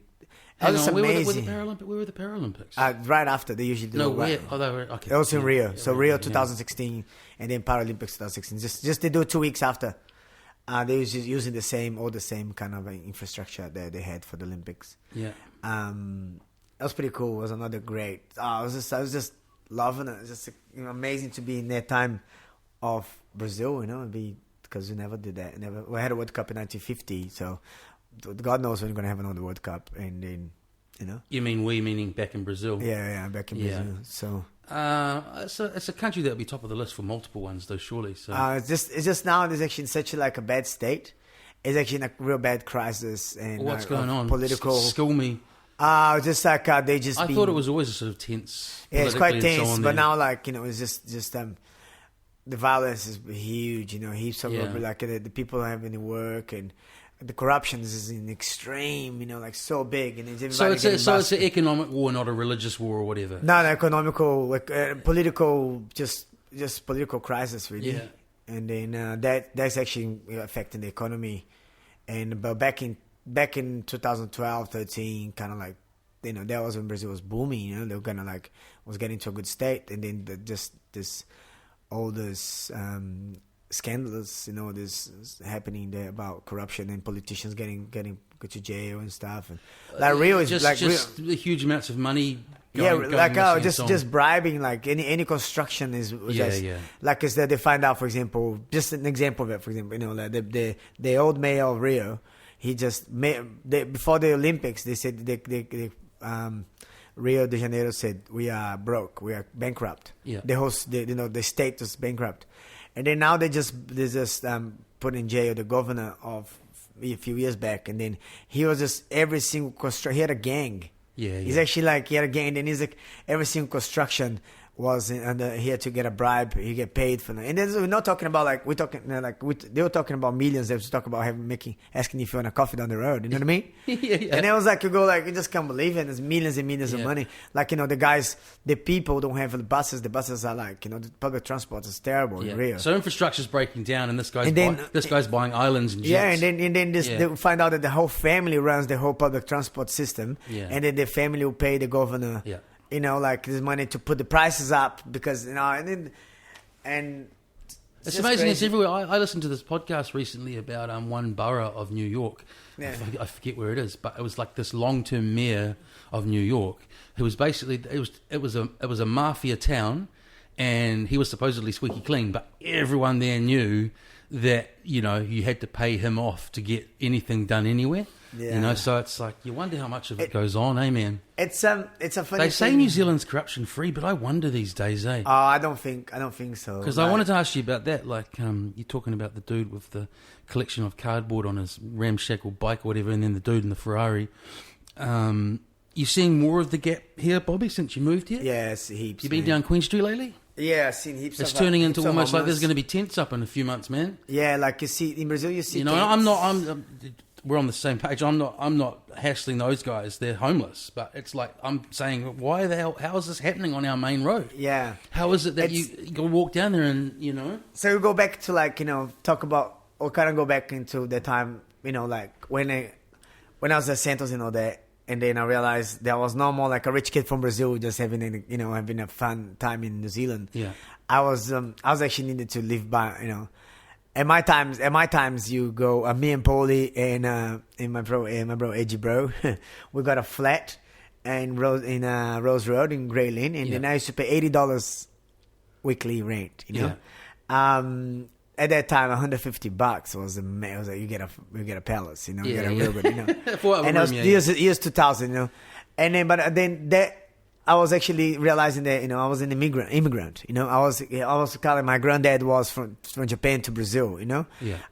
Hang on, amazing. Where were the Paralympics? Right after they usually do. No, where? Oh, they were okay. It was in Rio. So Rio yeah. 2016, and then Paralympics 2016. Just they do 2 weeks after. They was just using the same kind of infrastructure that they had for the Olympics. Yeah. That was pretty cool. It was another great. I was just loving it. It's just amazing to be in that time of Brazil, because we never did that. We had a World Cup in 1950, so God knows when we're going to have another World Cup, and then, You mean we, meaning back in Brazil? Yeah, back in Brazil. So. It's a country that would be top of the list for multiple ones, though, surely. So it's just now there's actually in such a bad state. It's actually in a real bad crisis, and what's going on? Political. School me. Just they just. I thought it was always a sort of tense. Yeah, it's quite tense, so but now it's just the violence is huge. Heaps of the people don't have any work, and the corruption is in extreme. So big, and it's an economic war, not a religious war or whatever. Not economical, political, just political crisis really. Yeah. And then that's actually affecting the economy, but back in 2012, 13, kind of that was when Brazil was booming. They were kind of was getting to a good state, and then all this scandals, this happening there about corruption and politicians getting go to jail and stuff, and Rio is just the huge amounts of money. Just bribing, any construction is is that they find out, for example, just an example of it, for example, the old mayor of Rio, he just before the Olympics they said Rio de Janeiro said we are broke, we are bankrupt. Yeah. The state was bankrupt, and then now they just put in jail the governor of a few years back, and then he was just every single he had a gang. Yeah. He's actually he had a gang, and he's every single construction was he had to get a bribe. He get paid for it. And then we're not talking about they were talking about millions. They were talking about asking if you want a coffee down the road. You know what I mean? Yeah. And it was you go you just can't believe it. There's millions and millions of money. The people don't have the buses. The buses are the public transport is terrible in Rio. So infrastructure's breaking down, and this guy's buying islands and jets. Yeah, and then they find out that the whole family runs the whole public transport system. Yeah. And then the family will pay the governor. Yeah. There's money to put the prices up because and it's amazing. Crazy. It's everywhere. I listened to this podcast recently about one borough of New York. Yeah. I forget where it is, but it was this long-term mayor of New York who was basically it was a mafia town, and he was supposedly squeaky clean, but everyone there knew that you had to pay him off to get anything done anywhere. Yeah. So it's you wonder how much of it goes on, man. It's a funny. They say New Zealand's corruption free, but I wonder these days, Oh, I don't think so. Because I wanted to ask you about that. You're talking about the dude with the collection of cardboard on his ramshackle bike or whatever, and then the dude in the Ferrari. You seeing more of the gap here, Bobby, since you moved here? Yes, heaps. You been down Queen Street lately? Yeah, I've seen heaps. It's turning into almost like there's going to be tents up in a few months, man. Yeah, you see in Brazil, you see. tents. We're on the same page. I'm not hassling those guys. They're homeless, but it's I'm saying, why the hell? How is this happening on our main road? Yeah. How is it that you go walk down there and So we go back to talk about or kind of go back into the time when I was at Santos, and then I realized there was no more like a rich kid from Brazil just having a fun time in New Zealand. Yeah. I was actually needed to live by, At my times, you go. Me and Paulie and my bro AG bro, we got a flat Rose Road in Grey Lane, and then I used to pay $80 weekly rent. At that time, $150 was like you get a palace. You get a real good. And it was years 2000. And then but then that. I was actually realizing that I was an immigrant. I was calling my granddad was from Japan to Brazil.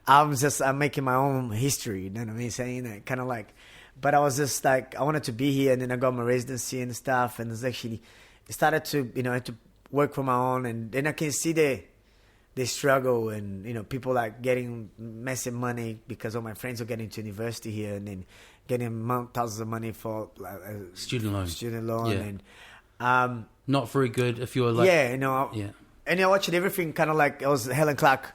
I'm making my own history. You know what I mean? Saying that kind of like, but I was just like I wanted to be here, and then I got my residency and stuff, and it started to I had to work for my own, and then I can see the struggle, and people like getting massive money because all my friends are getting to university here, and then getting thousands of money for student loan, and not very good if you're like and I watched everything kind of like it was Helen Clark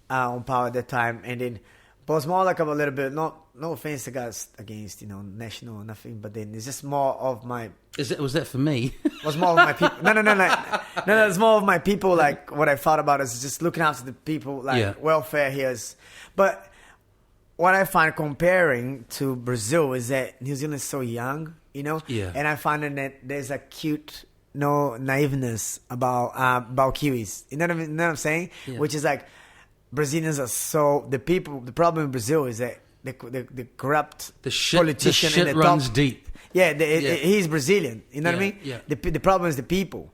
on Power at that time, and then but it's more like a little bit no offense against national or nothing, but then it's just more of my. Was that for me? It was more of my people. No. It's more of my people. Like what I thought about is just looking after the people, like welfare here is, but. What I find comparing to Brazil is that New Zealand is so young, and I find that there's a cute naiveness about Kiwis. You know what I'm saying? Yeah. Which is like Brazilians are so the problem in Brazil is that the corrupt politician the shit runs deep. Yeah, he's Brazilian. You know what I mean? Yeah. The problem is the people.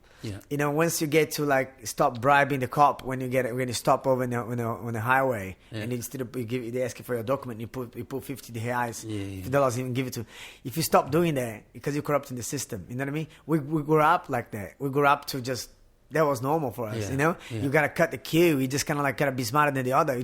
Yeah. Once you get to like stop bribing the cop when you stop over on the highway, and instead of they ask you for your document, you put $50 $50 even give it to. If you stop doing that because you're corrupting the system, you know what I mean? We grew up like that. We grew up to just that was normal for us, You gotta cut the queue. You just kind of like gotta be smarter than the other.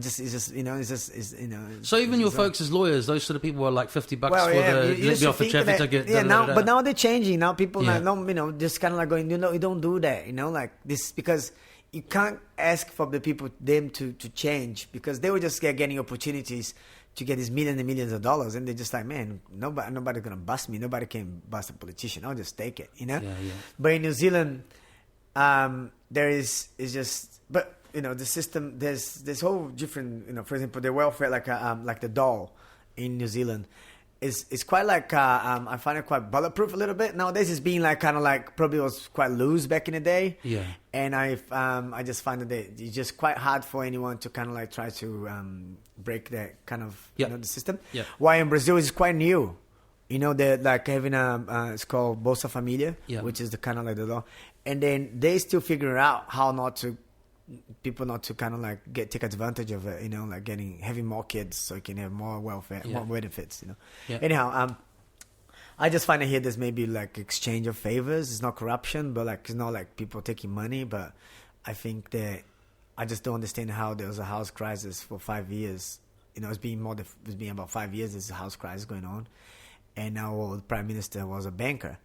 So even your folks as lawyers, those sort of people are like $50 for let me off a traffic ticket. Yeah, but now they're changing. Now people just kind of like going, you don't do that, like this because you can't ask for the people them to change because they were just getting opportunities to get these millions and millions of dollars, and they're just like, man, nobody's gonna bust me. Nobody can bust a politician. I'll just take it, But in New Zealand. The system there's whole different for example the welfare like the doll in New Zealand is quite like I find it quite bulletproof a little bit nowadays. It's being like kind of like probably was quite loose back in the day, and I just find that it's just quite hard for anyone to kind of like try to break that kind of the system. Why in Brazil is quite new. They're like having it's called Bolsa Familia, which is the kind of like the law. And then they still figuring out how people not to kind of like take advantage of it, like having more kids so you can have more welfare, more benefits, Anyhow, I just find it here there's maybe like exchange of favors. It's not corruption, but like it's not like people taking money. But I think that I just don't understand how there was a house crisis for 5 years. It's been about 5 years. There's a house crisis going on. And now the prime minister was a banker,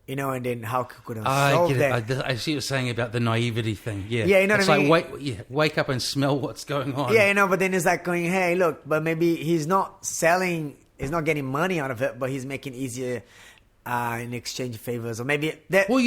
and then how could I solve that? I see what you're saying about the naivety thing. Yeah, it's what I mean? Like wake up and smell what's going on. Yeah, but then it's like going, hey, look, but maybe he's not getting money out of it, but he's making easier in exchange favors, or maybe that. Well,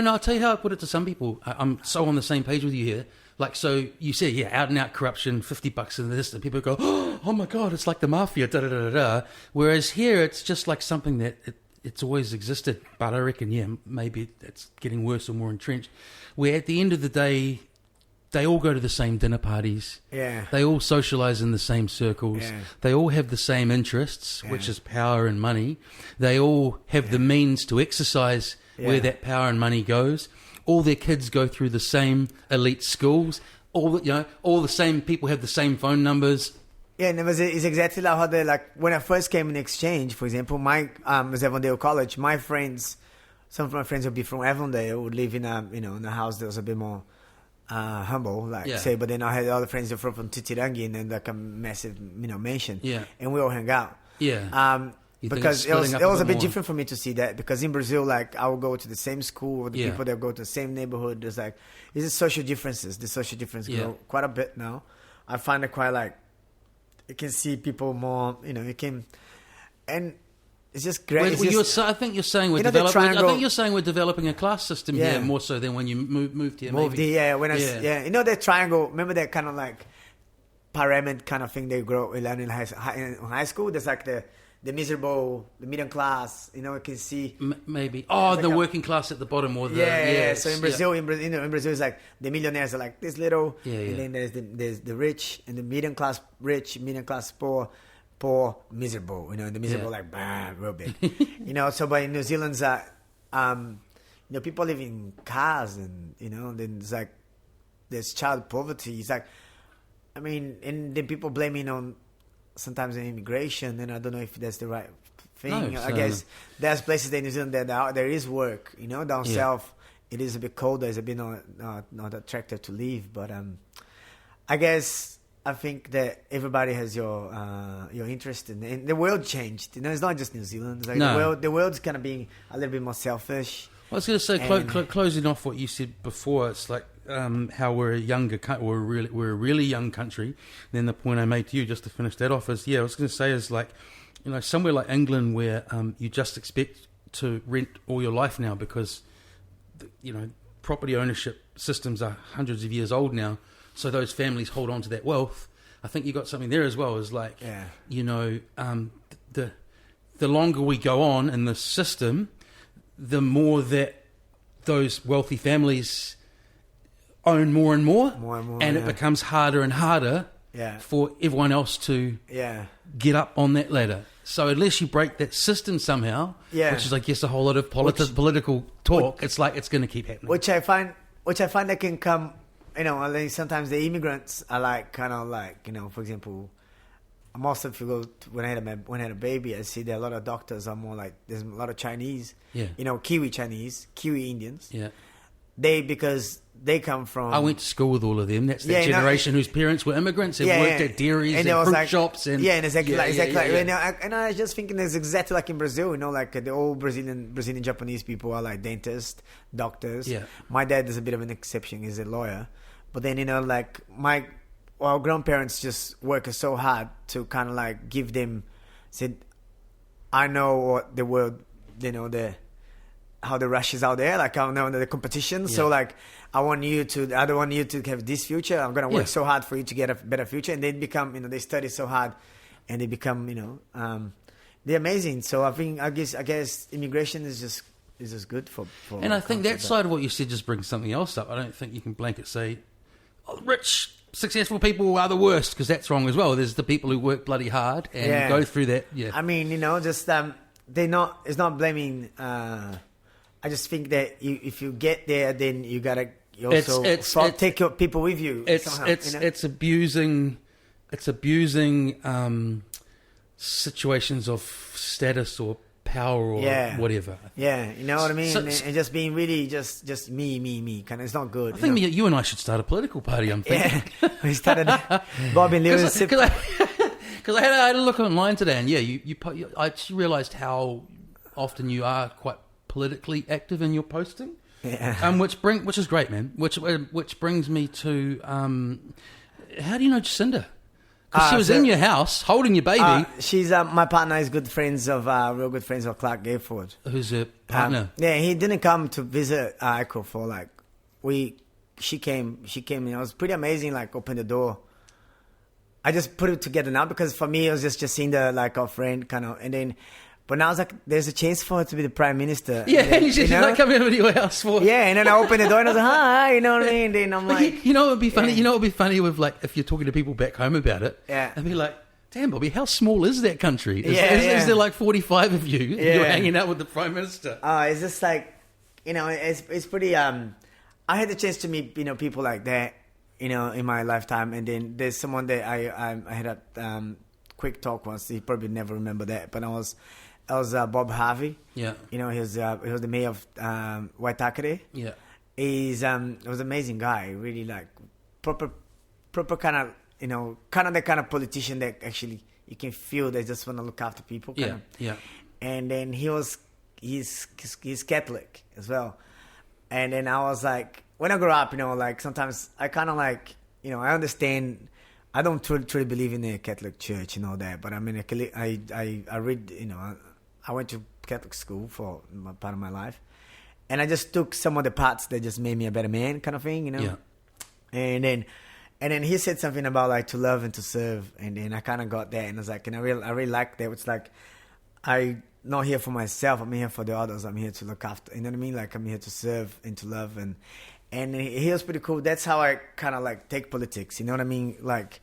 I'll tell you how I put it to some people. I'm so on the same page with you here. Like, so you say, out and out corruption, $50 in this, and people go, oh my God, it's like the mafia, da da da da. Whereas here, it's just like something that it's always existed. But I reckon, maybe it's getting worse or more entrenched. Where at the end of the day, they all go to the same dinner parties. Yeah. They all socialize in the same circles. Yeah. They all have the same interests, which is power and money. They all have the means to exercise where that power and money goes. All their kids go through the same elite schools. All the same people have the same phone numbers. Yeah, and it's exactly like how they like when I first came in exchange. For example, my was Avondale College. My friends, some of my friends would be from Avondale, would live in in a house that was a bit more humble, say. But then I had other friends that were from Titirangi, and then like a massive mansion. Yeah, and we all hang out. Yeah. Because it was a bit different for me to see that, because in Brazil, like I would go to the same school with the people that go to the same neighborhood. There's like these social differences. The social difference grow quite a bit now. I find it quite like you can see people more. You can, and it's just great. I think you're saying we're developing a class system here more so than when you moved here. You know that triangle. Remember that kind of like pyramid kind of thing they learn in high school. There's like the miserable, the middle class. You know, you can see maybe. Oh, the working class at the bottom, or the So in Brazil, in Brazil, it's like the millionaires are like this little, and then there's the rich and the middle class rich, middle class poor, miserable. You know, the miserable like real big. You know, so but in New Zealand's you know, people live in cars, and you know, then it's like there's child poverty. It's like, I mean, and then people blaming on sometimes on immigration, and I don't know if that's the right thing. I guess there's places in New Zealand that there is work. You know, down south it is a bit colder, it's a bit not attractive to live. But I guess I think that everybody has your interest in the world changed. You know, it's not just New Zealand. It's like the world's kind of being a little bit more selfish. I was going to say, closing off what you said before, it's like how we're a really young country. And then the point I made to you, just to finish that off, is I was going to say is like, you know, somewhere like England where you just expect to rent all your life now because, you know, property ownership systems are hundreds of years old now. So those families hold on to that wealth. I think you got something there as well. Is like, you know, the longer we go on in the system, the more that those wealthy families own more and more, and it becomes harder and harder for everyone else to get up on that ladder. So unless you break that system somehow, which is, I guess, a whole lot of political talk, it's like it's going to keep happening. Which I find that can come. You know, like sometimes the immigrants are like kind of like, you know, for example, most of you go to, when I had a baby, I see that a lot of doctors are more like, there's a lot of Chinese, you know, Kiwi Indians. Yeah. Because they come from... I went to school with all of them. That's that generation whose parents were immigrants and worked at dairies and fruit shops. And exactly. And I was just thinking it's exactly like in Brazil, you know, like the old Brazilian Japanese people are like dentists, doctors. Yeah. My dad is a bit of an exception. He's a lawyer. But then, you know, like our grandparents just work so hard to kind of like give them, said, I know what the world, you know, how the rush is out there, like I know the competition. So like, I don't want you to have this future. I'm going to work so hard for you to get a better future. And they become, you know, they study so hard and they become, you know, they're amazing. So I guess immigration is just good for and I think that side of what you said just brings something else up. I don't think you can blanket say, rich, successful people are the worst, because that's wrong as well. There's the people who work bloody hard and go through that. Yeah, I mean, you know, just it's not blaming. I just think that if you get there, then you gotta take your people with you. It's abusing situations of status or power or whatever. Yeah, you know what I mean? And just being really just me. Kind of, it's not good. I think you and I should start a political party, I'm thinking. Yeah, we started Bob and Lewis. Because I had a look online today, and I just realised how often you are quite politically active in your posting. Yeah. Which is great, man. Which brings me to how do you know Jacinda? Because she was in your house holding your baby. She's my partner is real good friends of Clark Gayford. Who's her partner? He didn't come to visit Echo for like she came and it was pretty amazing, like open the door. I just put it together now because for me it was just seeing our friend kind of, and then but now it's like there's a chance for her to be the prime minister. Yeah, and she's like coming over to your house for. Yeah, and then I opened the door and I was like, hi, you know what I mean? Then I'm like, you know, it'd be funny. Yeah. You know, it'd be funny with like if you're talking to people back home about it. Yeah, and be like, damn, Bobby, how small is that country? Is there like 45 of you? Yeah. You're hanging out with the prime minister. It's just like, you know, it's pretty. I had the chance to meet, you know, people like that, you know, in my lifetime, and then there's someone that I had a quick talk once. You probably never remember that, but I was Bob Harvey. Yeah, you know, he was the mayor of Waitakere. Yeah, he was an amazing guy. Really like proper kind of, you know, kind of the kind of politician that actually you can feel they just want to look after people. Yeah. And then he's Catholic as well. And then I was like, when I grew up, you know, like sometimes I kind of like, you know, I understand. I don't truly believe in the Catholic Church and all that, but I mean, I read, you know, I went to Catholic school for part of my life, and I just took some of the parts that just made me a better man, kind of thing, you know. Yeah. And then he said something about like to love and to serve, and then I kind of got that, and I was like, and I really like that. It's like I'm not here for myself. I'm here for the others. I'm here to look after. You know what I mean? Like I'm here to serve and to love, and he was pretty cool. That's how I kind of like take politics. You know what I mean? Like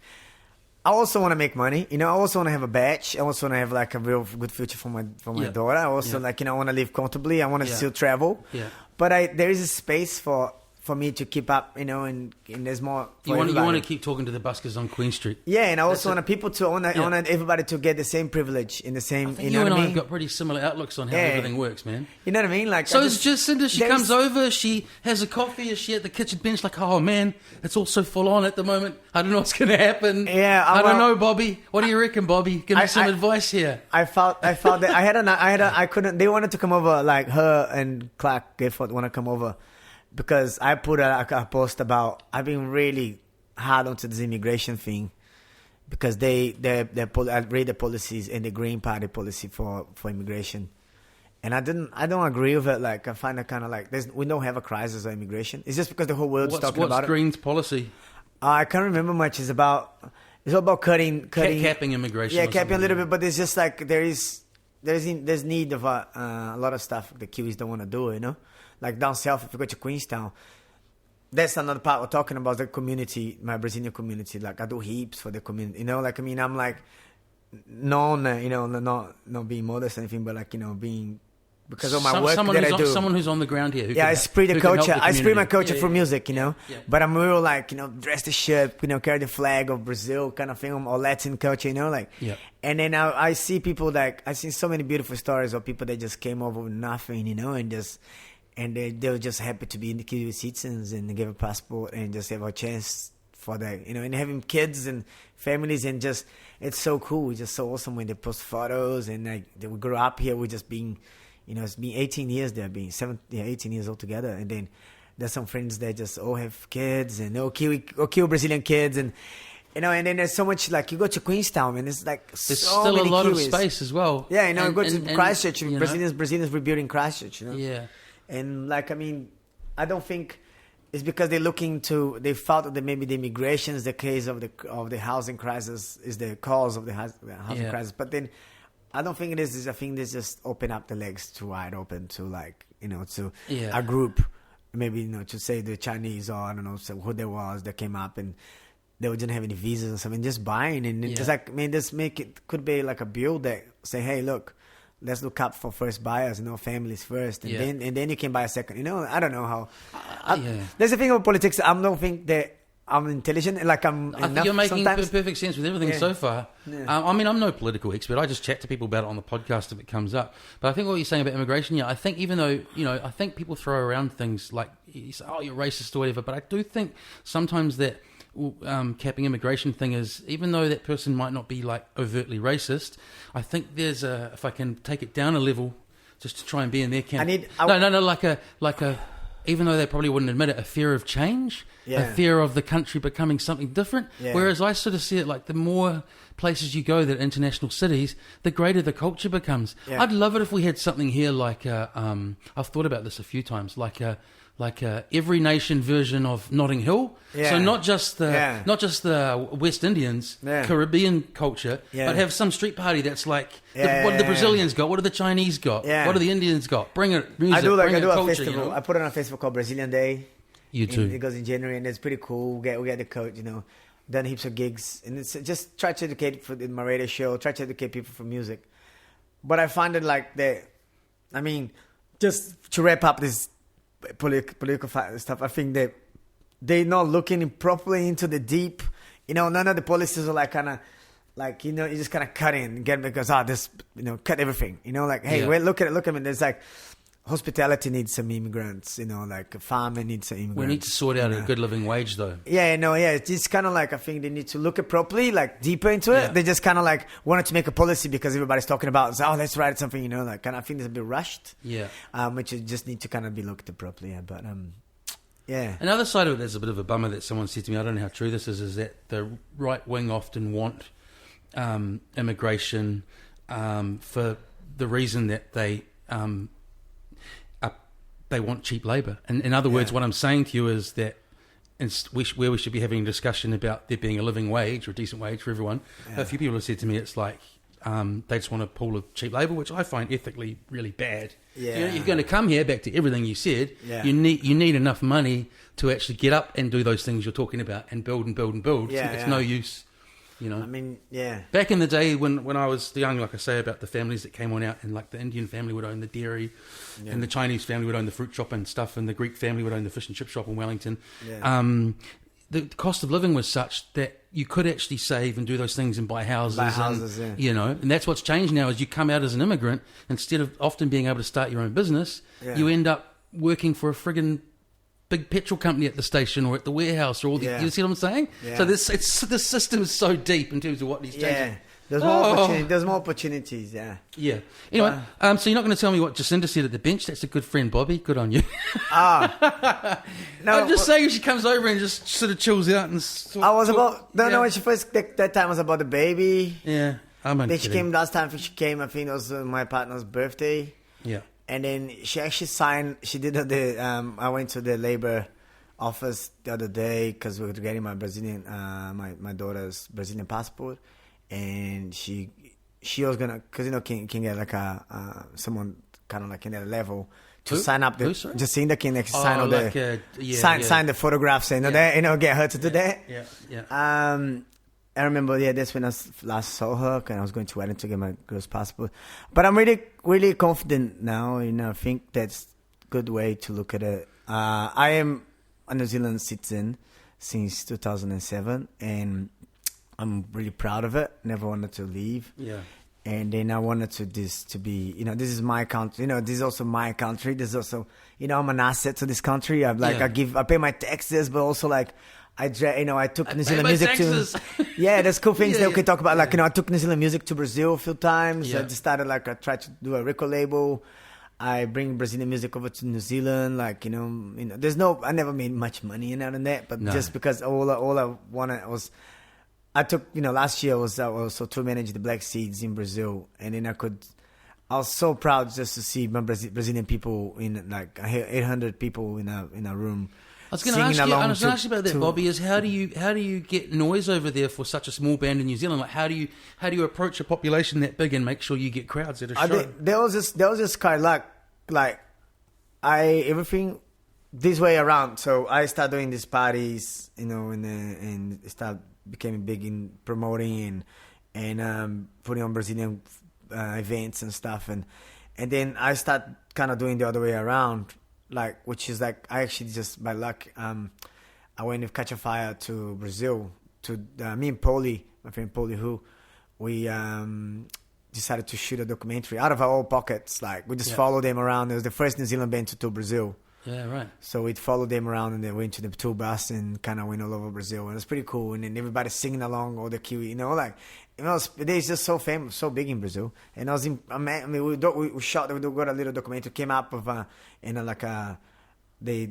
I also want to make money. You know, I also want to have a badge. I also want to have like a real good future for my daughter. I also like, you know, I want to live comfortably. I want to still travel. Yeah. But there is a space for me to keep up, you know, and there's more. You want to keep talking to the buskers on Queen Street. Yeah, and I also want people to, I want everybody to get the same privilege in the same. I think you and I have got pretty similar outlooks on how everything works, man. You know what I mean? Like, so it's Jacinda. She comes over. She has a coffee. Is she at the kitchen bench? Like, oh man, it's all so full on at the moment. I don't know what's going to happen. Yeah, I don't know, Bobby. What do you reckon, Bobby? Give me some advice here. I felt that I couldn't. They wanted to come over, like her and Clark Gifford want to come over. Because I put a post about I've been really hard onto this immigration thing because I read the policies and the Green Party policy for immigration, and I don't agree with it. Like I find it kind of like we don't have a crisis of immigration. It's just because the whole world's talking about it. What's Green's policy? I can't remember much. It's all about cutting capping immigration. Yeah, capping a little bit, but it's just like there's need of a lot of stuff the Kiwis don't want to do, you know. Like down south, if you go to Queenstown, that's another part we're talking about, the community, my Brazilian community. Like I do heaps for the community, you know. Like I mean, I'm like known, you know, not being modest or anything, but like, you know, being because of my work that I do. Someone who's on the ground here. I spread the culture. I spread my culture through music, you know. Yeah. But I'm real like, you know, dress the shirt, you know, carry the flag of Brazil kind of thing, or Latin culture, you know, like. Yeah. And then I see people like I've seen so many beautiful stories of people that just came over with nothing, you know, and they were just happy to be in the Kiwi citizens and give a passport and just have a chance for that, you know, and having kids and families and just, it's so cool. It's just so awesome when they post photos and like we grew up here. We just being, you know, it's been 18 years there, being 18 years altogether. And then there's some friends that just all have kids and Kiwi Brazilian kids and, you know, and then there's so much, like, you go to Queenstown, and it's like there's so still many a lot Kiwis. of space as well. Yeah, you know, you go to Christchurch, you know? Brazilians rebuilding Christchurch, you know? Yeah. And, like, I mean, I don't think it's because they thought that maybe the immigration is the case of the housing crisis, is the cause of the housing crisis. But then I don't think it is. I think they just open up the legs too wide open to, like, you know, to a group, maybe, you know, to say the Chinese or, I don't know, so who there was that came up and they didn't have any visas or something, just buying. And it's like, I mean, just could be like a bill that say, hey, look, let's look up for first buyers, you know, families first. And then you can buy a second. You know, I don't know how. There's a thing about politics. I don't think that I'm intelligent. Like I think you're making sometimes. Perfect sense with everything so far. Yeah. I mean, I'm no political expert. I just chat to people about it on the podcast if it comes up. But I think what you're saying about immigration, I think even though, you know, I think people throw around things like, you say, oh, you're racist or whatever. But I do think sometimes that capping immigration thing is, even though that person might not be like overtly racist, I think there's if I can take it down a level just to try and be in their camp. Like a even though they probably wouldn't admit it, a fear of change, a fear of the country becoming something different. Yeah. Whereas I sort of see it like the more places you go that are international cities, the greater the culture becomes. Yeah. I'd love it if we had something here like I've thought about this a few times, like a every nation version of Notting Hill. Yeah. So not just the West Indians Caribbean culture, but have some street party that's like what do the Brazilians got? What do the Chinese got? Yeah. What do the Indians got? Bring it. Music, I do a culture, festival. You know? I put on a festival called Brazilian Day. You too. It goes in January and it's pretty cool. We get the coach, you know, done heaps of gigs, and it's just try to educate in my radio show. Try to educate people for music, but I find it like I mean, just to wrap up this political stuff, I think that they're not looking properly into the deep. You know, none of the policies are like kind of like, you know, you just kind of cut in, get because this, you know, cut everything. You know, like, hey, wait, look at it. There's like hospitality needs some immigrants. You know, like farming needs some immigrants. We need to sort out a good living wage, though. It's kind of like I think they need to look at properly, like deeper into it. They just kind of like wanted to make a policy because everybody's talking about, so, let's write something, you know, like kind of I think it's a bit rushed. Yeah. Which you just need to kind of be looked at properly. Yeah, but another side of it that's a bit of a bummer that someone said to me, I don't know how true this is that the right wing often want immigration for the reason that they want cheap labour. And in other words, what I'm saying to you is that where we should be having a discussion about there being a living wage or a decent wage for everyone, a few people have said to me it's like they just want a pool of cheap labour, which I find ethically really bad. Yeah. You know, you're going to come here, back to everything you said, you need enough money to actually get up and do those things you're talking about and build and build and build. It's no use. You know, I mean, yeah. Back in the day when I was young, like I say, about the families that came on out, and like the Indian family would own the dairy, and the Chinese family would own the fruit shop and stuff, and the Greek family would own the fish and chip shop in Wellington. Yeah. The cost of living was such that you could actually save and do those things and buy houses. You know, and that's what's changed now. Is you come out as an immigrant, instead of often being able to start your own business, you end up working for a friggin' big petrol company at the station or at the warehouse or all the, you see what I'm saying? Yeah. So the system is so deep in terms of what these changes. Yeah, there's more opportunities. Yeah. Anyway, so you're not going to tell me what Jacinda said at the bench? That's a good friend, Bobby. Good on you. No, I'm just saying she comes over and just sort of chills out and. When she first that time was about the baby. Yeah, then she came last time. She came. I think it was my partner's birthday. Yeah. And then she actually signed. She did I went to the labor office the other day because we were getting my Brazilian, my daughter's Brazilian passport, and she was gonna, because can get like someone kind of like in that level to sign up. Jacinda can actually sign all sign the photographs and get her to do that. Yeah. I remember, that's when I last saw her, and I was going to Wellington to get my girl's passport. But I'm really, really confident now, I think that's a good way to look at it. I am a New Zealand citizen since 2007, and I'm really proud of it. Never wanted to leave. Yeah. And then I wanted to be, this is my country. This is also my country. This is also, I'm an asset to this country. I pay my taxes, but also like, I took New Zealand music to. Yeah, there's cool things that we can talk about. Like, I took New Zealand music to Brazil a few times. I just started, I tried to do a record label. I bring Brazilian music over to New Zealand. Like, I never made much money in that, but just because all I wanted was, I took, last year I was also to manage the Black Seeds in Brazil, and then I was so proud just to see my Brazilian people in like 800 people in a room. I was going to ask you about that, Bobby. Is how do you get noise over there for such a small band in New Zealand? Like how do you approach a population that big and make sure you get crowds at a show? There was this kind of like everything this way around. So I started doing these parties, and became big in promoting and putting on Brazilian events and stuff, and then I start kind of doing the other way around. Which is I actually just by luck, I went with Catch a Fire to Brazil to me and Polly, my friend Polly, who we decided to shoot a documentary out of our own pockets. We just followed them around. It was the first New Zealand band to tour Brazil. Yeah, right. So we'd follow them around, and they went to the tour bus and kind of went all over Brazil, and it was pretty cool. And then everybody singing along, all the Kiwi, it's just so famous, so big in Brazil. And I was we shot, we got a little documentary, came up with they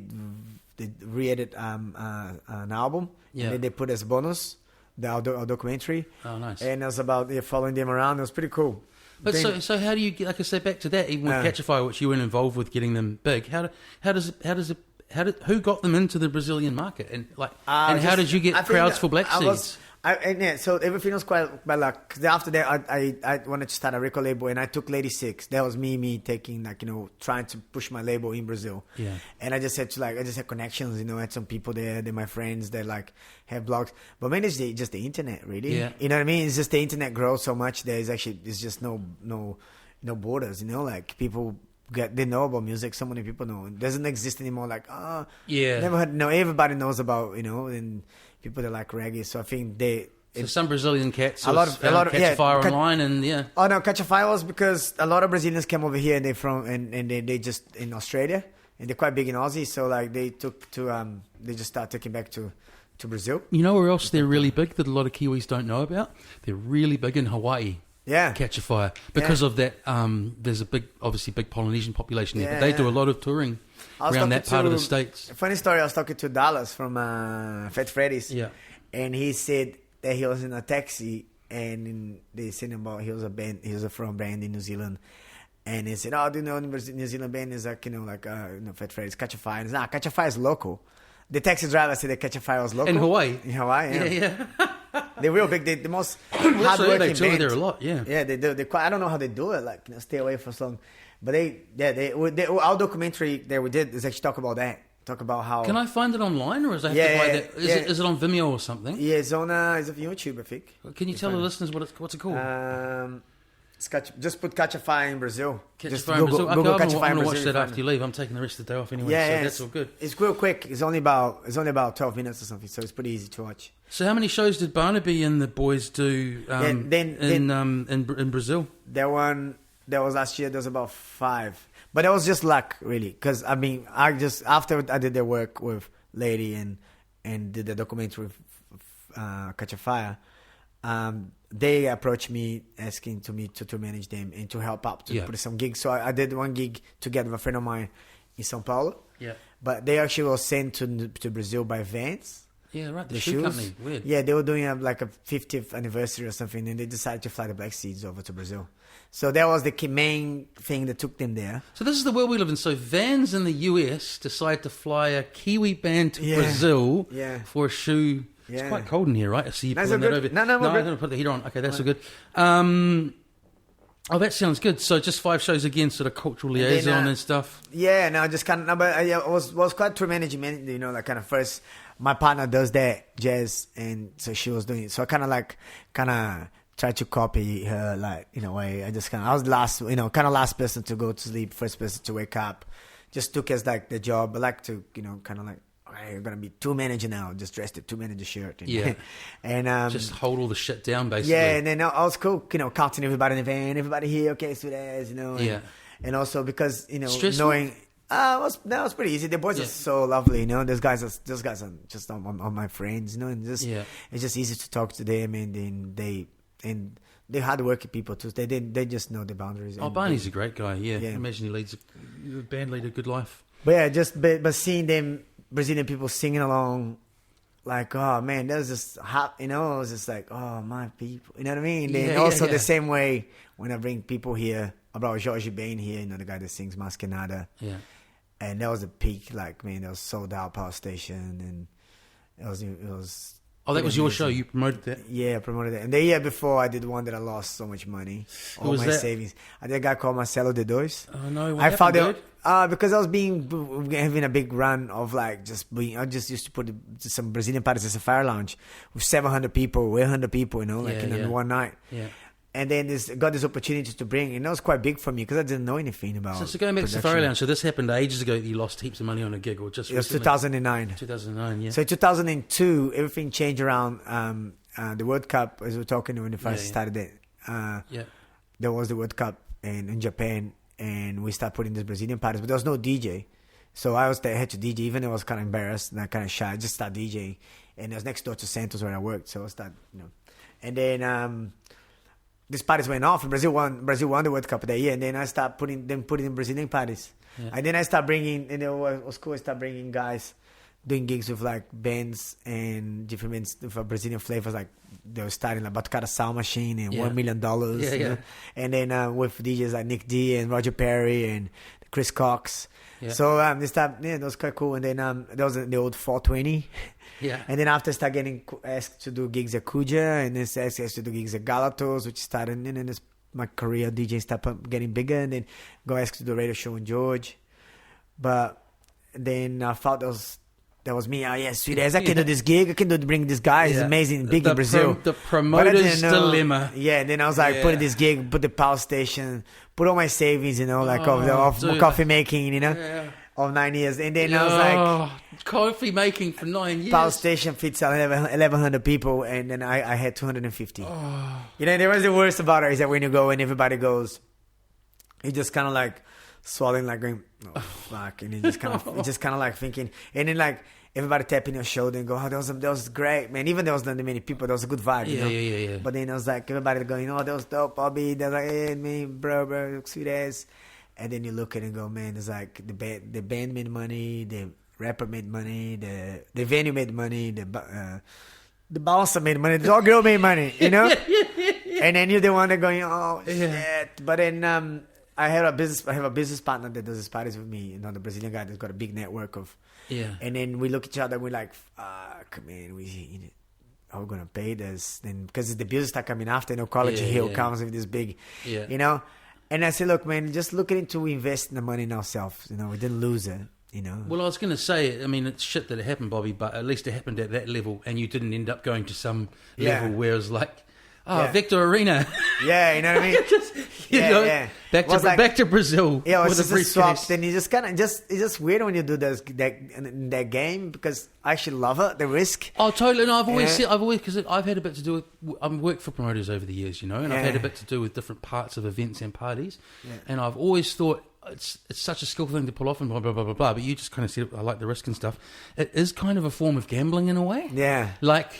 re-edit an album, and then they put as bonus our documentary. Oh, nice. And it was about following them around. It was pretty cool. But so how do you get, like I said, back to that, even with Catch a Fire, which you weren't involved with getting them big, who got them into the Brazilian market, and how did you get crowds for Black Seeds? So everything was quite by luck. After that, I wanted to start a record label, and I took Lady Six. That was me taking trying to push my label in Brazil. Yeah. And I just had connections. I had some people there. They're my friends that have blogs. But mainly it's just the internet, really. Yeah. You know what I mean? It's just the internet grows so much. There's just no borders. People they know about music. So many people know. It doesn't exist anymore. Never heard. No, everybody knows about and people that like reggae. So I think some Brazilian cats. A lot of Catch a Fire online, and Oh no, Catch a Fire was because a lot of Brazilians came over here, and they just in Australia, and they're quite big in Aussie. So they took to they just started taking back to Brazil. You know where else they're really big that a lot of Kiwis don't know about? They're really big in Hawaii. Yeah. Catch a Fire. Because of that, there's obviously big Polynesian population there, but they do a lot of touring around that part of the States. Funny story, I was talking to Dallas from Fat Freddy's. Yeah. And he said that he was in a taxi, and they said about he was from a band in New Zealand. And he said, "Oh, do you know New Zealand band is like, Fat Freddy's Catch a Fire?" And Catch a Fire is local. The taxi driver said that Catch a Fire was local. In Hawaii? In Hawaii, yeah. Yeah. They're real big. They're the most hardworking hardworking they tour band. there a lot, yeah. Yeah, they do. I don't know how they do it, like, stay away for so long. But our documentary that we did is actually talk about that. Talk about how... Can I find it online, or is I have to buy that? Is it on Vimeo or something? Yeah, it's on YouTube, I think. Can you tell the listeners what's it called? Just put Catch a Fire in Brazil. Catch a Fire in Brazil. Okay, I'm going to watch that after you leave. I'm taking the rest of the day off anyway, so that's all good. It's real quick. It's only about 12 minutes or something, so it's pretty easy to watch. So how many shows did Barnaby and the boys do in Brazil? That was last year. There was about 5. But it was just luck, really. Because, I mean, after I did the work with Lady and did the documentary with Catch a Fire, they approached me asking me to manage them and to help out to put some gigs. So I did one gig together with a friend of mine in São Paulo. Yeah. But they actually were sent to Brazil by Vans. Yeah, right. The shoe company. Weird. Yeah, they were doing a 50th anniversary or something, and they decided to fly the Black Seeds over to Brazil. So that was the main thing that took them there. So this is the world we live in. So Vans in the US decide to fly a Kiwi band to Brazil for a shoe. It's quite cold in here, right? I see you pulling that over. No, I'm going to put the heater on. Okay, that's all good. That sounds good. So just 5 shows again, sort of cultural liaison and stuff. Yeah, no, just kind of. But it was quite to manage, kind of first. My partner does that jazz, and so she was doing it. So I kind of tried to copy her, in a way. I was last person to go to sleep, first person to wake up. Just took as the job. I like to, you're gonna be tour manager now. Just dressed a tour manager shirt. And just hold all the shit down, basically. Yeah, and then I was cool, counting everybody in the van, everybody here, okay, sweet ass, and also because stressful? knowing. That was pretty easy. The boys are so lovely, Those guys are just on my friends, and it's just easy to talk to them, and then they're hardworking people too. They just know the boundaries. Oh, Barney's a great guy. Yeah. I imagine he leads a band, lead a good life. But yeah, but seeing them Brazilian people singing along, oh man, that was just hot. It was just oh my people, you know what I mean? Then also the same way when I bring people here, about Jorge Ben here, the guy that sings Masquerada. Yeah. And that was a peak, that was sold out power station, and it was. Oh, that was your show. You promoted that. Yeah, I promoted that. And the year before, I did one that I lost so much money, all my savings. I did a guy called Marcelo D2. Oh no! I found it because I was having a big run of I just used to put some Brazilian parties at a fire lounge with 700 people, 800 people, in one night. Yeah. And then got this opportunity to bring, and that was quite big for me because I didn't know anything about. So going back to Safari Lounge, so this happened ages ago. You lost heaps of money on a gig, or just it was 2009. 2009, yeah. So in 2002, everything changed around the World Cup, as we were talking when we first started it. There was the World Cup in Japan, and we started putting these Brazilian parties, but there was no DJ. So I was there, I had to DJ, even though I was kind of embarrassed and kind of shy. I just started DJing, and it was next door to Santos where I worked. So I started, and then. These parties went off, and Brazil won the World Cup that year, and then I started putting in Brazilian parties. Yeah. And then I started bringing, and it was cool, I started bringing guys doing gigs with bands and different bands for Brazilian flavors, they were starting Batucada Sound Machine and $1 Million. And then with DJs like Nick D and Roger Perry and Chris Cox. Yeah. So they started, that was quite cool. And then there was the old 420. Yeah. And then after I started getting asked to do gigs at Kuja, and then asked to do gigs at Galatos, which started, and then my career DJ started getting bigger, and then got asked to do a radio show in George. But then I thought that was me. Oh yeah, sweet ass, I can do this gig. I can bring this guy. He's amazing, big in Brazil. The promoter's dilemma. Yeah, then I was put in this gig, put the power station, put all my savings, of coffee making, of 9 years. And then I was coffee making for 9 years. Power station fits 1,100 people, and then I had 250. There was the worst about it is that when you go and everybody goes, you just kind of swallowing, going, oh fuck, and you just kind of thinking, and then everybody tapping your shoulder and go, oh, that was great, man. Even there was not that many people, there was a good vibe, Yeah. But then it was everybody going, oh, that was dope, Bobby. They're hey, man, bro, sweet ass. And then you look at it and go, man, it's the band made money, the rapper made money, the venue made money, the bouncer made money, the all girl made money, And then you're the one that going, oh shit. But then I have a business partner that does his parties with me. The Brazilian guy that's got a big network of. Yeah. And then we look at each other and we're like, fuck, man, are we gonna pay this? Then because the bills start coming after, College Hill comes with this big, And I said, look, man, just look into investing the money in ourselves. We didn't lose it. Well, I was going to say, I mean, it's shit that it happened, Bobby, but at least it happened at that level, and you didn't end up going to some level where it was like, Victor Arena. Yeah, you know what I mean? Back to Brazil. Yeah, it's just a swap. Then you just it's just weird when you do that game because I actually love it, the risk. Oh, totally. No, I've always because I've had a bit to do with. I've worked for promoters over the years, and I've had a bit to do with different parts of events and parties, and I've always thought it's such a skillful thing to pull off and blah blah blah blah blah. But you just kind of said I like the risk and stuff. It is kind of a form of gambling in a way. Yeah, like.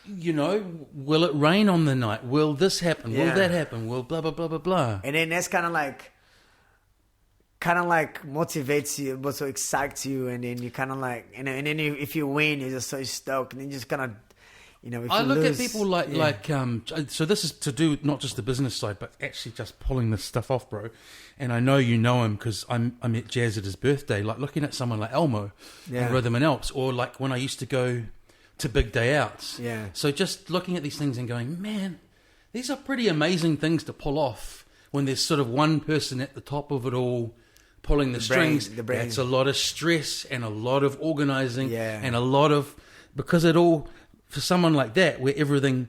Will it rain on the night? Will this happen? Will that happen? Will blah blah blah blah blah? And then that's kind of like motivates you, but so excites you, and then you kind of like, and then if you win, you're just so stoked, and then you just kind of, if I you look lose, at people so this is to do not just the business side, but actually just pulling this stuff off, bro. And I know you know him because I met Jazz at his birthday. Like looking at someone like Elmo and Rhythm and Alps, or like when I used to go to big day outs. Yeah. So just looking at these things and going, man, these are pretty amazing things to pull off when there's sort of one person at the top of it all pulling the strings. That's a lot of stress and a lot of organising and a lot of, because it all, for someone like that where everything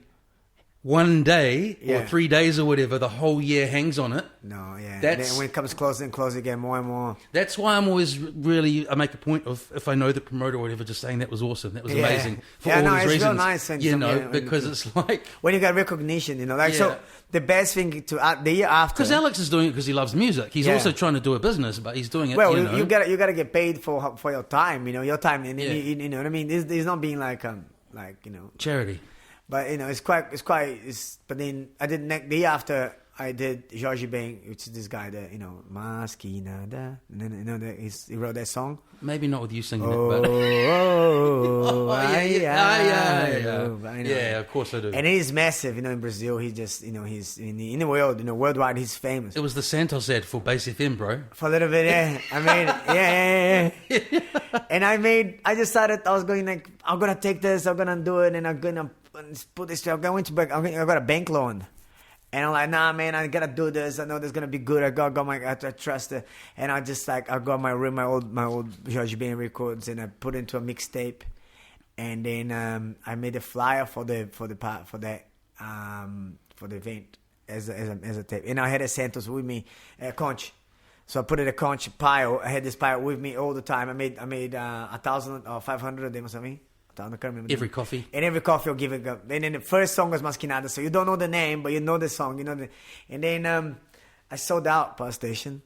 one day or 3 days or whatever, the whole year hangs on it. No, yeah. Then when it comes closer and closer, you get more and more. That's why I'm always I make a point of, if I know the promoter or whatever, just saying that was awesome, that was amazing. For all these reasons. Real nice. And because it's like... When you got recognition, so the best thing to the year after... Because Alex is doing it because he loves music. He's also trying to do a business, but he's doing it, Well, you gotta get paid for your time, your time. And you know what I mean? It's not being like charity. But but then I did the year after I did Jorge Ben, which is this guy that Maskina da, he wrote that song. Maybe not with you singing it, but yeah, of course I do. And he's massive, in Brazil. He just he's in the world, worldwide he's famous. It was the Santos ad for Base FM, bro. For a little bit, yeah. I made and I decided I was going like, I'm gonna take this, I'm gonna do it, and I'm gonna put this. I got a bank loan, and I'm like, nah, man, I gotta do this. I know this is gonna be good. I trust it, and I just I got my old Jorge Ben records, and I put it into a mixtape, and then I made a flyer for the event as a tape, and I had a Santos with me, Conch. So I put it in a conch pile. I had this pile with me all the time. I made 1,000 or 500 of them or something. I can't remember. Every coffee. And every coffee I'll give it up. And then the first song was Masquinada. So you don't know the name, but you know the song. And then I sold out Power Station.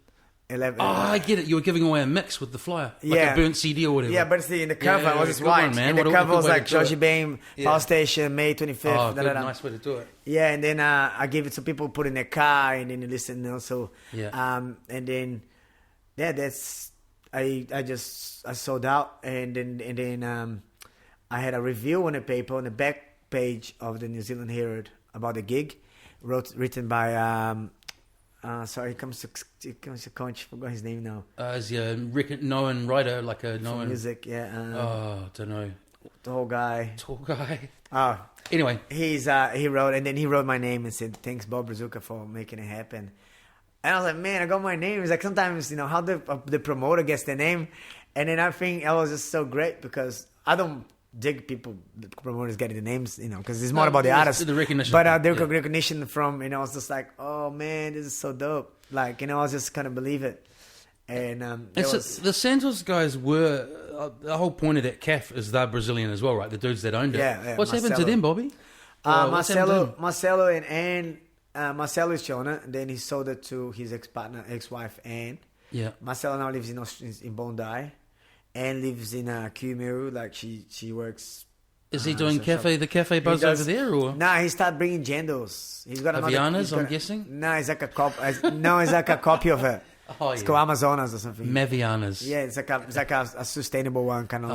11. I get it. You were giving away a mix with the flyer. Like a burnt CD or whatever. Yeah, but see, in the cover it was just white. Man. And the cover was like Jorge Ben, Power Station, May 25th. Oh, nice way to do it. Yeah, and then I gave it to people, put in their car, and then you listen also. Yeah. And then, that's, I sold out, and then I had a review on the paper, on the back page of the New Zealand Herald about the gig, written by... sorry, it comes to Conch. Forgot his name now. Is he a known writer, like a known music? Yeah. Don't know. Tall guy. Oh, anyway, he wrote, and then he wrote my name and said, "Thanks, Bob Brazuka, for making it happen." And I was like, "Man, I got my name." It's like sometimes how the promoter gets the name, and then I think I was just so great because I don't dig people, the promoters getting the names, because it's more about the artist. The recognition. But the recognition from, I was just like, oh man, this is so dope. Like, I was just kind of believe it. And the Santos guys were, the whole point of that CAF is they're Brazilian as well, right? The dudes that owned it. Yeah. What's happened to them, Bobby? Marcelo and Marcelo is showing it, and then he sold it to his ex-wife, Anne. Yeah. Marcelo now lives in Bondi. Anne lives in Kumiru, like she works. Is he doing the cafe buzz over there, or? Nah, he started bringing genders. He's got Avianas, I'm guessing. No, it's like a copy of it. Oh, it's called Amazonas or something. Mavianas. Yeah, it's like a sustainable one, kind of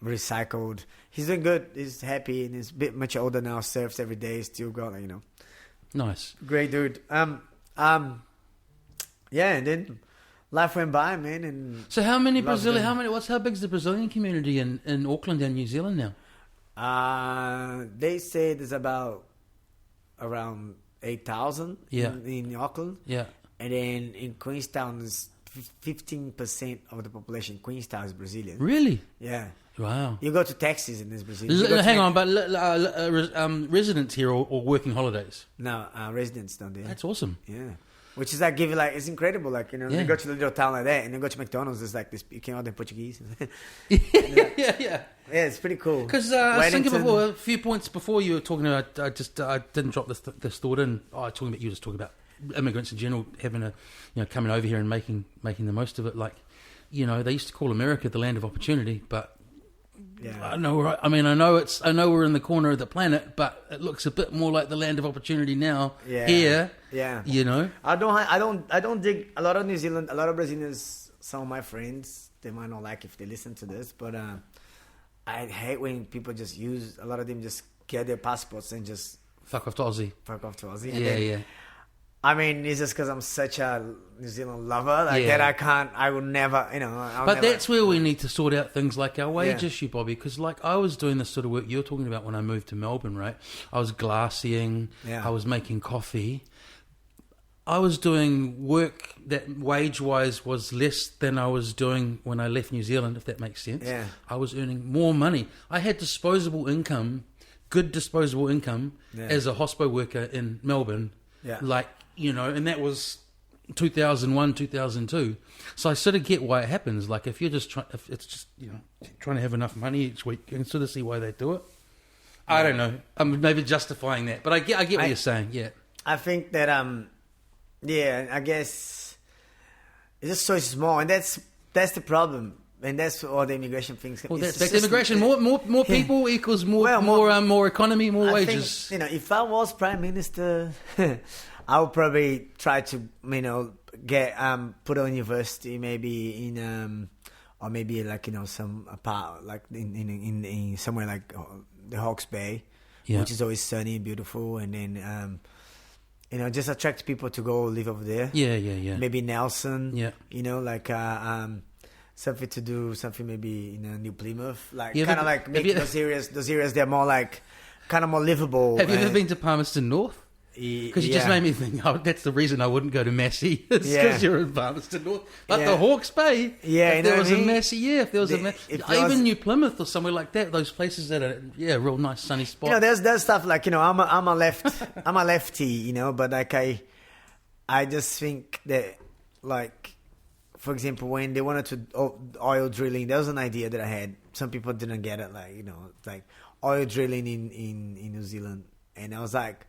recycled. He's doing good. He's happy, and he's a bit much older now. Surfs every day. Still got Nice. Great dude. Yeah, and then life went by, man. And so how big's the Brazilian community in Auckland and New Zealand now? They say there's about around 8,000 in Auckland. Yeah. And then in Queenstown, there's 15% of the population. Queenstown is Brazilian. Really? Yeah. Wow. You go to Texas and there's Brazilian. Hang on, but residents here or working holidays? No, residents down there. That's awesome. Yeah. Which is like it's incredible. Like, you go to a little town like that and you go to McDonald's, there's like this, you can order in Portuguese. Yeah. Yeah, it's pretty cool. Because I was thinking before, a few points before you were talking about, I didn't drop this thought in. You were just talking about immigrants in general having coming over here and making the most of it. Like, they used to call America the land of opportunity, but yeah. I know we're in the corner of the planet, but it looks a bit more like the land of opportunity now. Yeah. Here. Yeah. I don't dig a lot of New Zealand, a lot of Brazilians, some of my friends, they might not like if they listen to this, but I hate when people just a lot of them just get their passports and just fuck off to Aussie. Yeah. I mean, it's just because I'm such a New Zealand lover that I would never, But that's where we need to sort out things like our wage issue, Bobby, because I was doing this sort of work you're talking about when I moved to Melbourne, right? I was glassing, I was making coffee. I was doing work that wage-wise was less than I was doing when I left New Zealand, if that makes sense. Yeah. I was earning more money. I had disposable income, good disposable income, as a hospo worker in Melbourne. Yeah. And that was 2001, 2002. So I sort of get why it happens. Like, if you're just trying to have enough money each week, you can sort of see why they do it. I don't know. I'm maybe justifying that, but I get what you're saying. Yeah. I think that I guess it's just so small, and that's the problem, and that's all the immigration things. Well, that's immigration. More people equals more economy, more wages. Think, if I was prime minister, I would probably try to get put a university maybe in or maybe some part like in somewhere like the Hawke's Bay, which is always sunny and beautiful, and then. Just attract people to go live over there. Yeah. Maybe Nelson. Yeah. Something to do, something maybe in New Plymouth, maybe those areas they're more like kind of more livable. Have you ever been to Palmerston North? Because you just made me think, that's the reason I wouldn't go to Massey. It's because you're in Palmerston North. But the Hawke's Bay, if there was a Massey, even New Plymouth or somewhere like that, those places that are, real nice sunny spots. There's stuff like, I'm a lefty, but like I just think that, like, for example, when they wanted to oil drilling, there was an idea that I had. Some people didn't get it, like oil drilling in New Zealand. And I was like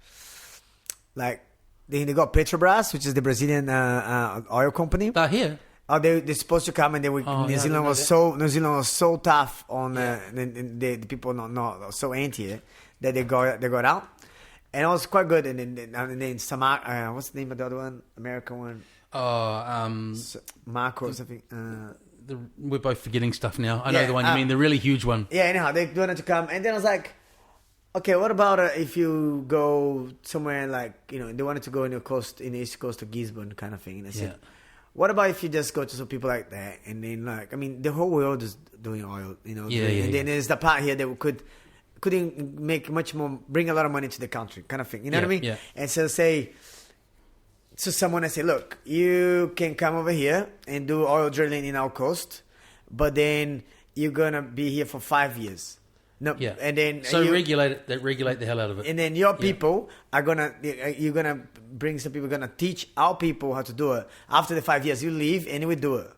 they got Petrobras, which is the Brazilian oil company. Here. Oh, they're supposed to come, and New Zealand was so tough on the people not so anti it that they got out, and it was quite good. And then Samar, what's the name of the other one, American one? Marco or something. We're both forgetting stuff now. I know the one you mean, the really huge one. Yeah, anyhow, they wanted to come, and then I was like, okay, what about if you go somewhere like, they wanted to go in the East Coast of Gisborne kind of thing. And I said, what about if you just go to some people like that? And then the whole world is doing oil, and then there's the part here that could make much more, bring a lot of money to the country kind of thing. You know what I mean? Yeah. And so say to someone, I say, look, you can come over here and do oil drilling in our coast, but then you're going to be here for 5 years. No, and then regulate the hell out of it. And then your people you're gonna bring some people, gonna teach our people how to do it. After the 5 years, you leave and we do it.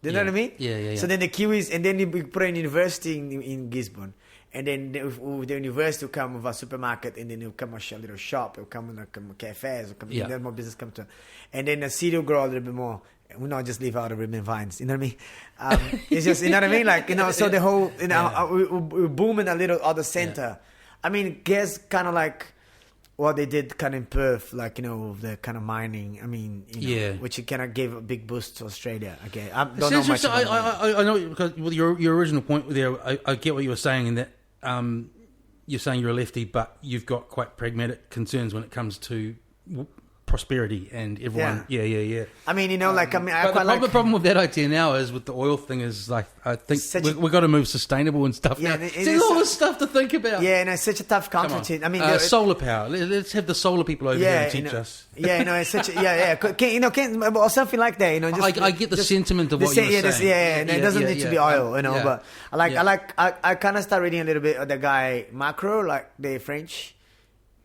Do you know what I mean? Yeah. So then the Kiwis, and then you put a university in Gisborne, and then the university will come with a supermarket, and then it'll come a little shop, it'll come in cafes, and then more business come to, and then the city will grow a little bit more. We not just leave out the ribbon vines, you know what I mean? It's just, you know what I mean? Like, so the whole, we boom in a little other center. Yeah. I mean, guess kind of like what they did kind of in Perth, like, the kind of mining. I mean, which kind of gave a big boost to Australia. Okay, I don't know much about I know, because with your original point there, I get what you were saying, in that you're saying you're a lefty, but you've got quite pragmatic concerns when it comes to prosperity and everyone. Yeah. I mean, I quite the problem with that idea now is with the oil thing is like I think we've got to move sustainable and stuff. Yeah, now. There's all this stuff to think about. Yeah, and it's such a tough country. I mean, solar power. Let's have the solar people over here and teach us. Yeah, it's such a, or something like that. Just, I get the sentiment of what you're saying. It doesn't need to be oil, but I kind of start reading a little bit of the guy Macron, like the French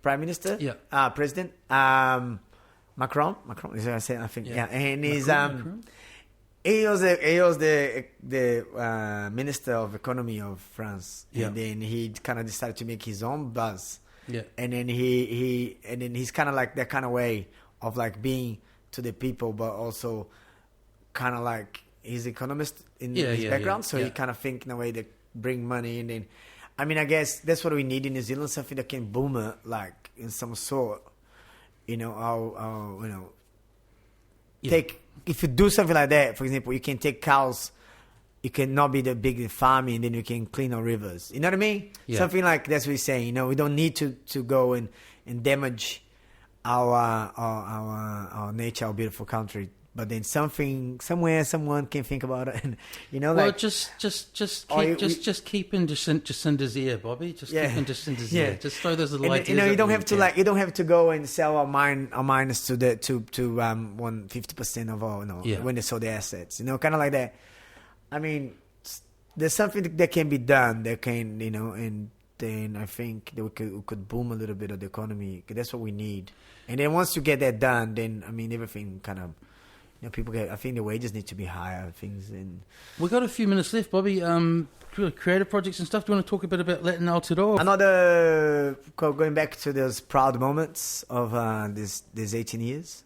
Prime Minister, President. Macron is what I said. I think, and he's he was the Minister of Economy of France, and then he kind of decided to make his own buzz, and then he's kind of like that kind of way of like being to the people, but also kind of like he's economist in his background, so he kind of think in a way that bring money, and then I mean I guess that's what we need in New Zealand, something that can boom it like in some sort. Take if you do something like that, for example, you can take cows, you can not be the big farming, and then you can clean our rivers. You know what I mean? Yeah. Something like that's what we're saying. We don't need to go and damage our nature, our beautiful country. But then somewhere, someone can think about it, and just keep in Jacinda's ear, Bobby. Just keep in Jacinda's ear. Just throw those little ideas. You don't have to you don't have to go and sell our miners to 150% of all. When they sell their assets, kind of like that. I mean, there's something that can be done. That can, and then I think that we could boom a little bit of the economy. That's what we need. And then once you get that done, then I mean everything kind of. People I think the wages need to be higher. We've got a few minutes left, Bobby. Creative projects and stuff. Do you want to talk a bit about Latin Aotearoa? Another going back to those proud moments of these 18 years.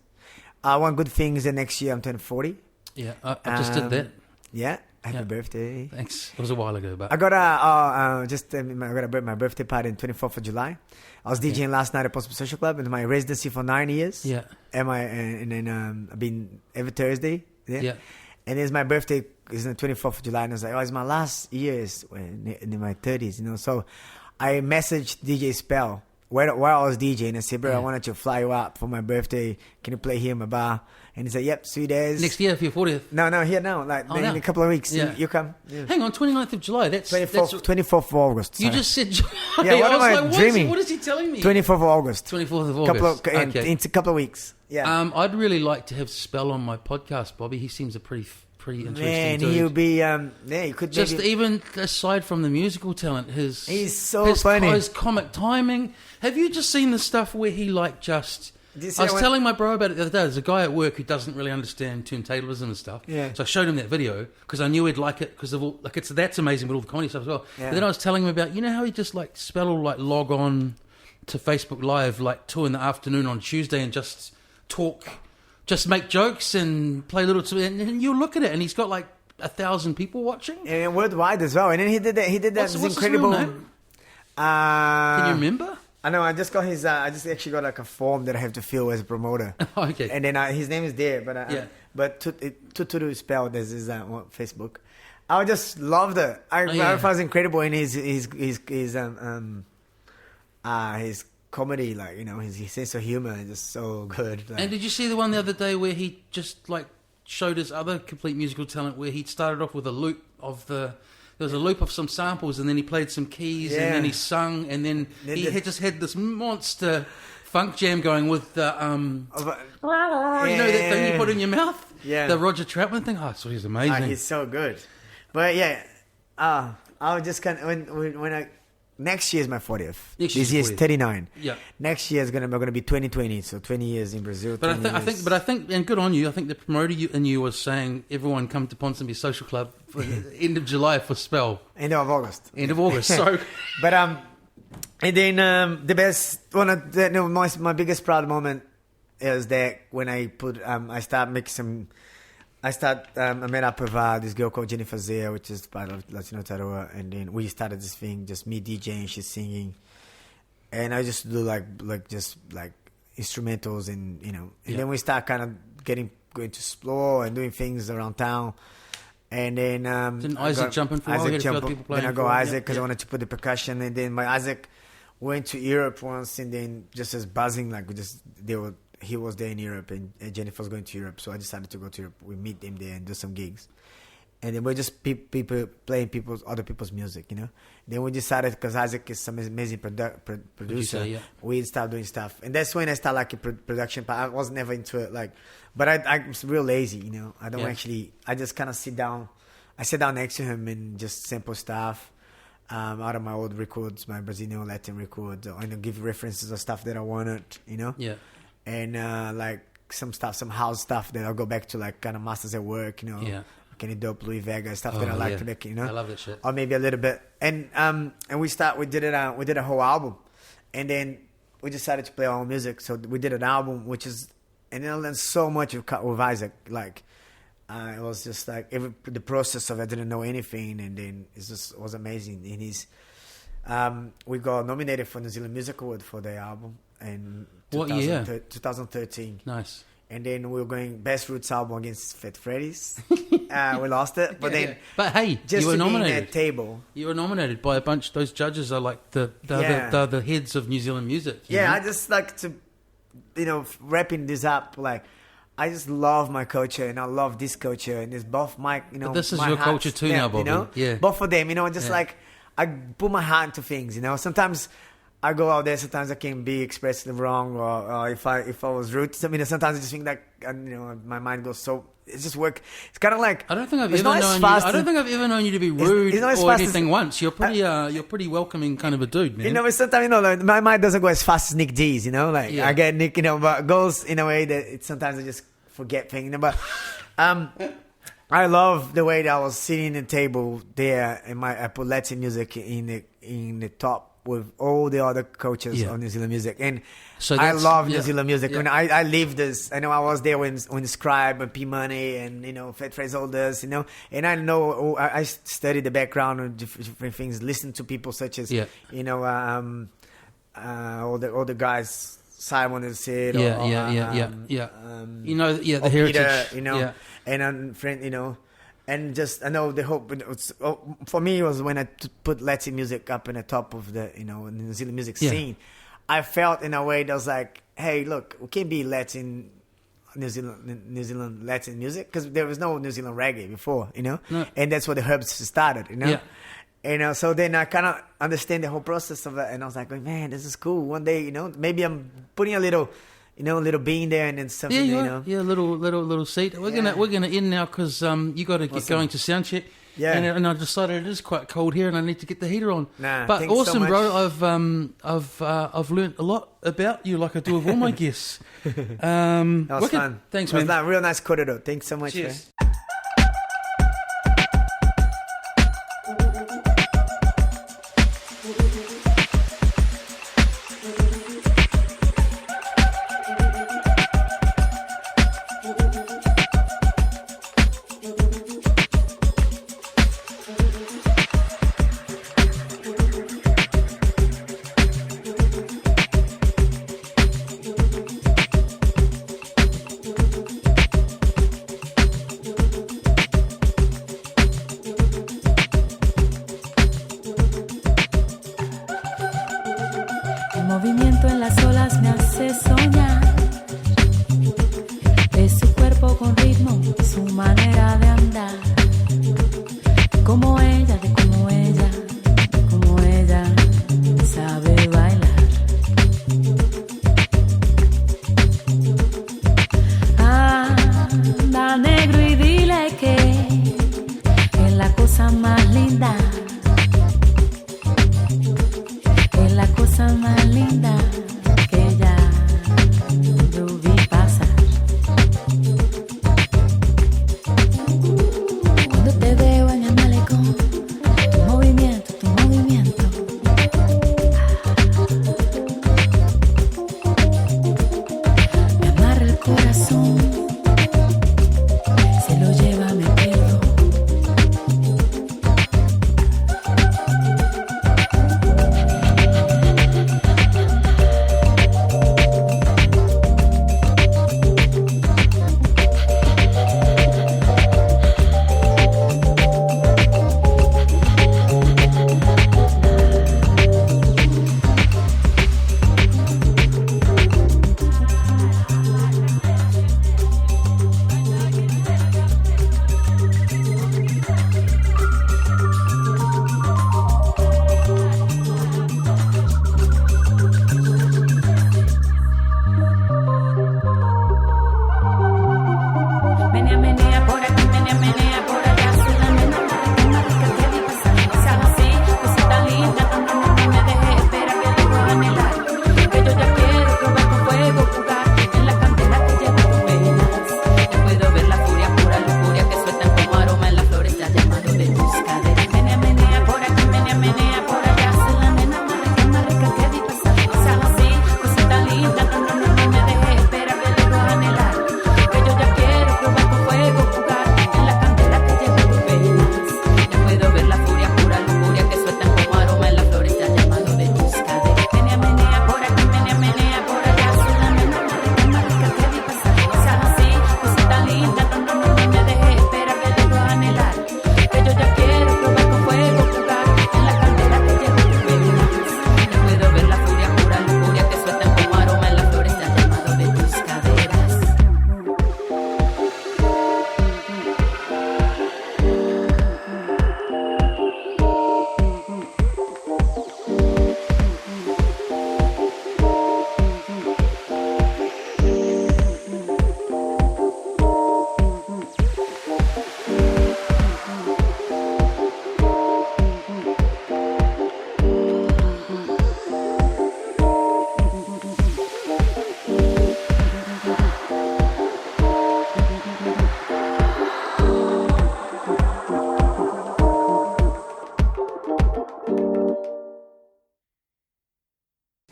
One good thing is that next year I'm turning 40. Yeah, I just did that. Yeah. Happy birthday. Thanks. It was a while ago, but I got my birthday party on 24th of July. I was DJing last night at Possible Social Club in my residency for 9 years. Yeah. And then I've been every Thursday. Yeah. And it's my birthday is on the 24th of July, and I was like, it's my last years in my 30s, So I messaged DJ Spell where I was DJing. I said, bro, I wanted to fly you up for my birthday. Can you play here in my bar? And he said, yep, sweet as. Next year for your 40th? No, here now. In a couple of weeks. Yeah. You come. Yeah. Hang on, 29th of July. That's 24th of August. Sorry. You just said July. Yeah, what am I dreaming? What is he telling me? 24th of August. 24th of August. It's a couple of weeks. Yeah. I'd really like to have Spell on my podcast, Bobby. He seems a pretty interesting man, dude. He'll be, he could just even aside from the musical talent, he's so funny. His comic timing. Have you just seen the stuff where he I was telling my bro about it the other day. There's a guy at work who doesn't really understand turntablism and stuff. Yeah. So I showed him that video because I knew he'd like it because of all, that's amazing with all the comedy stuff as well. Yeah. And then I was telling him about, how he just Spell will log on to Facebook Live 2 in the afternoon on Tuesday and just talk. Just make jokes and play little... And you look at it, and he's got 1,000 people watching. And worldwide as well. And then he did that. What's incredible... His real name? Can you remember? I know. I just got his... I just actually got a form that I have to fill as a promoter. Okay. And then his name is there. But to spell, there's his Facebook. I just loved it. I found it was incredible. And his comedy, his sense of humor is just so good. And did you see the one the other day where he just showed his other complete musical talent, where he started off with a loop of there was a loop of some samples, and then he played some keys, and then he sung, and then he just had this monster funk jam going with the that thing you put in your mouth, the Roger Troutman thing. So he's amazing. He's so good. But I was just kind of when I. Next year is my 40th. This year is 39. Yeah. Next year is gonna be 2020. So 20 years in Brazil. But I think, and good on you. I think the promoter you was saying everyone come to Ponsonby Social Club for end of July for Spell. End of August. So, but and then the best one of my biggest proud moment is that when I met up with this girl called Jennifer Zia, which is part of Latino Aotearoa, and then we started this thing, just me DJing, she's singing, and I just do instrumentals and then we start kind of going to explore and doing things around town, and then didn't Isaac jump in for a while? Then I go Isaac because I wanted to put the percussion, and then my Isaac went to Europe once, and then just as buzzing, he was there in Europe and Jennifer was going to Europe, so I decided to go to Europe. We meet him there and do some gigs. And then we're just people playing other people's music, you know. Then we decided, because Isaac is some amazing producer, we started doing stuff, and that's when I started liking production. But I was never into it, like. But I'm real lazy, you know. I don't actually. I just kind of sit down. I sit down next to him and just sample stuff out of my old records, my Brazilian Latin records, and give references of stuff that I wanted, you know. Yeah. And like some house stuff that I'll go back to, like kind of Masters at Work, you know. Yeah. Kenny Dope, Louis Vega, stuff that I like to make, you know. I love that shit. Or maybe a little bit. And we did a whole album, and then we decided to play our own music. So we did an album, and then I learned so much with Isaac. Like it was just like the process of I didn't know anything, and then it was amazing. And we got nominated for New Zealand Music Award for the album in what year? 2013. Nice. And then we were going Best Roots album against Fat Freddy's. We lost it, but but hey, just you were nominated. At that table. You were nominated by a bunch. Those judges are like the heads of New Zealand music. You know? I just like to, you know, wrapping this up. Like, I just love my culture, and I love this culture, and it's both my, you know. But this is my your culture too now, Bobby. You know? Both of them, you know. Just like I put my heart into things, you know. Sometimes I go out there. Sometimes I can be expressly wrong, or if I was rude to something. Sometimes I just think that, you know, my mind goes so. It's just work. It's kind of like I don't think I've ever known you to be rude or anything once. You're pretty welcoming kind of a dude, man. You know, sometimes, you know, like, my mind doesn't go as fast as Nick D's. You know, like I get Nick, you know, but it goes in a way that sometimes I just forget things. You know, but I love the way that I was sitting at the table there, and I put Latin music in the top with all the other coaches on New Zealand music, and so I love New Zealand music. When I live this, I know I was there when Scribe and P Money and, you know, Fat Fred's all this, you know, and I know I studied the background of different things, listen to people such as you know all the guys, Simon and Sid, you know, the heritage, Peter, you know, and friend, you know. And just, I know the hope, for me, it was when I put Latin music up in the top of the, you know, New Zealand music scene. I felt in a way that was like, hey, look, we can't be New Zealand Latin music, because there was no New Zealand reggae before, you know? No. And that's where the herbs started, you know? Yeah. You know, so then I kind of understand the whole process of it, and I was like, man, this is cool. One day, you know, maybe I'm putting a little bean there, and then something, you know. Yeah, little seat. We're gonna end now because you got to get going to sound check. Yeah. And I decided it is quite cold here, and I need to get the heater on. But awesome, so bro. I've learnt a lot about you, like I do with all my guests. That was fun. Thanks, man. It was a real nice corridor. Thanks so much. Cheers. Man. Movimiento en las olas me hace soñar. Es su cuerpo con ritmo, su manera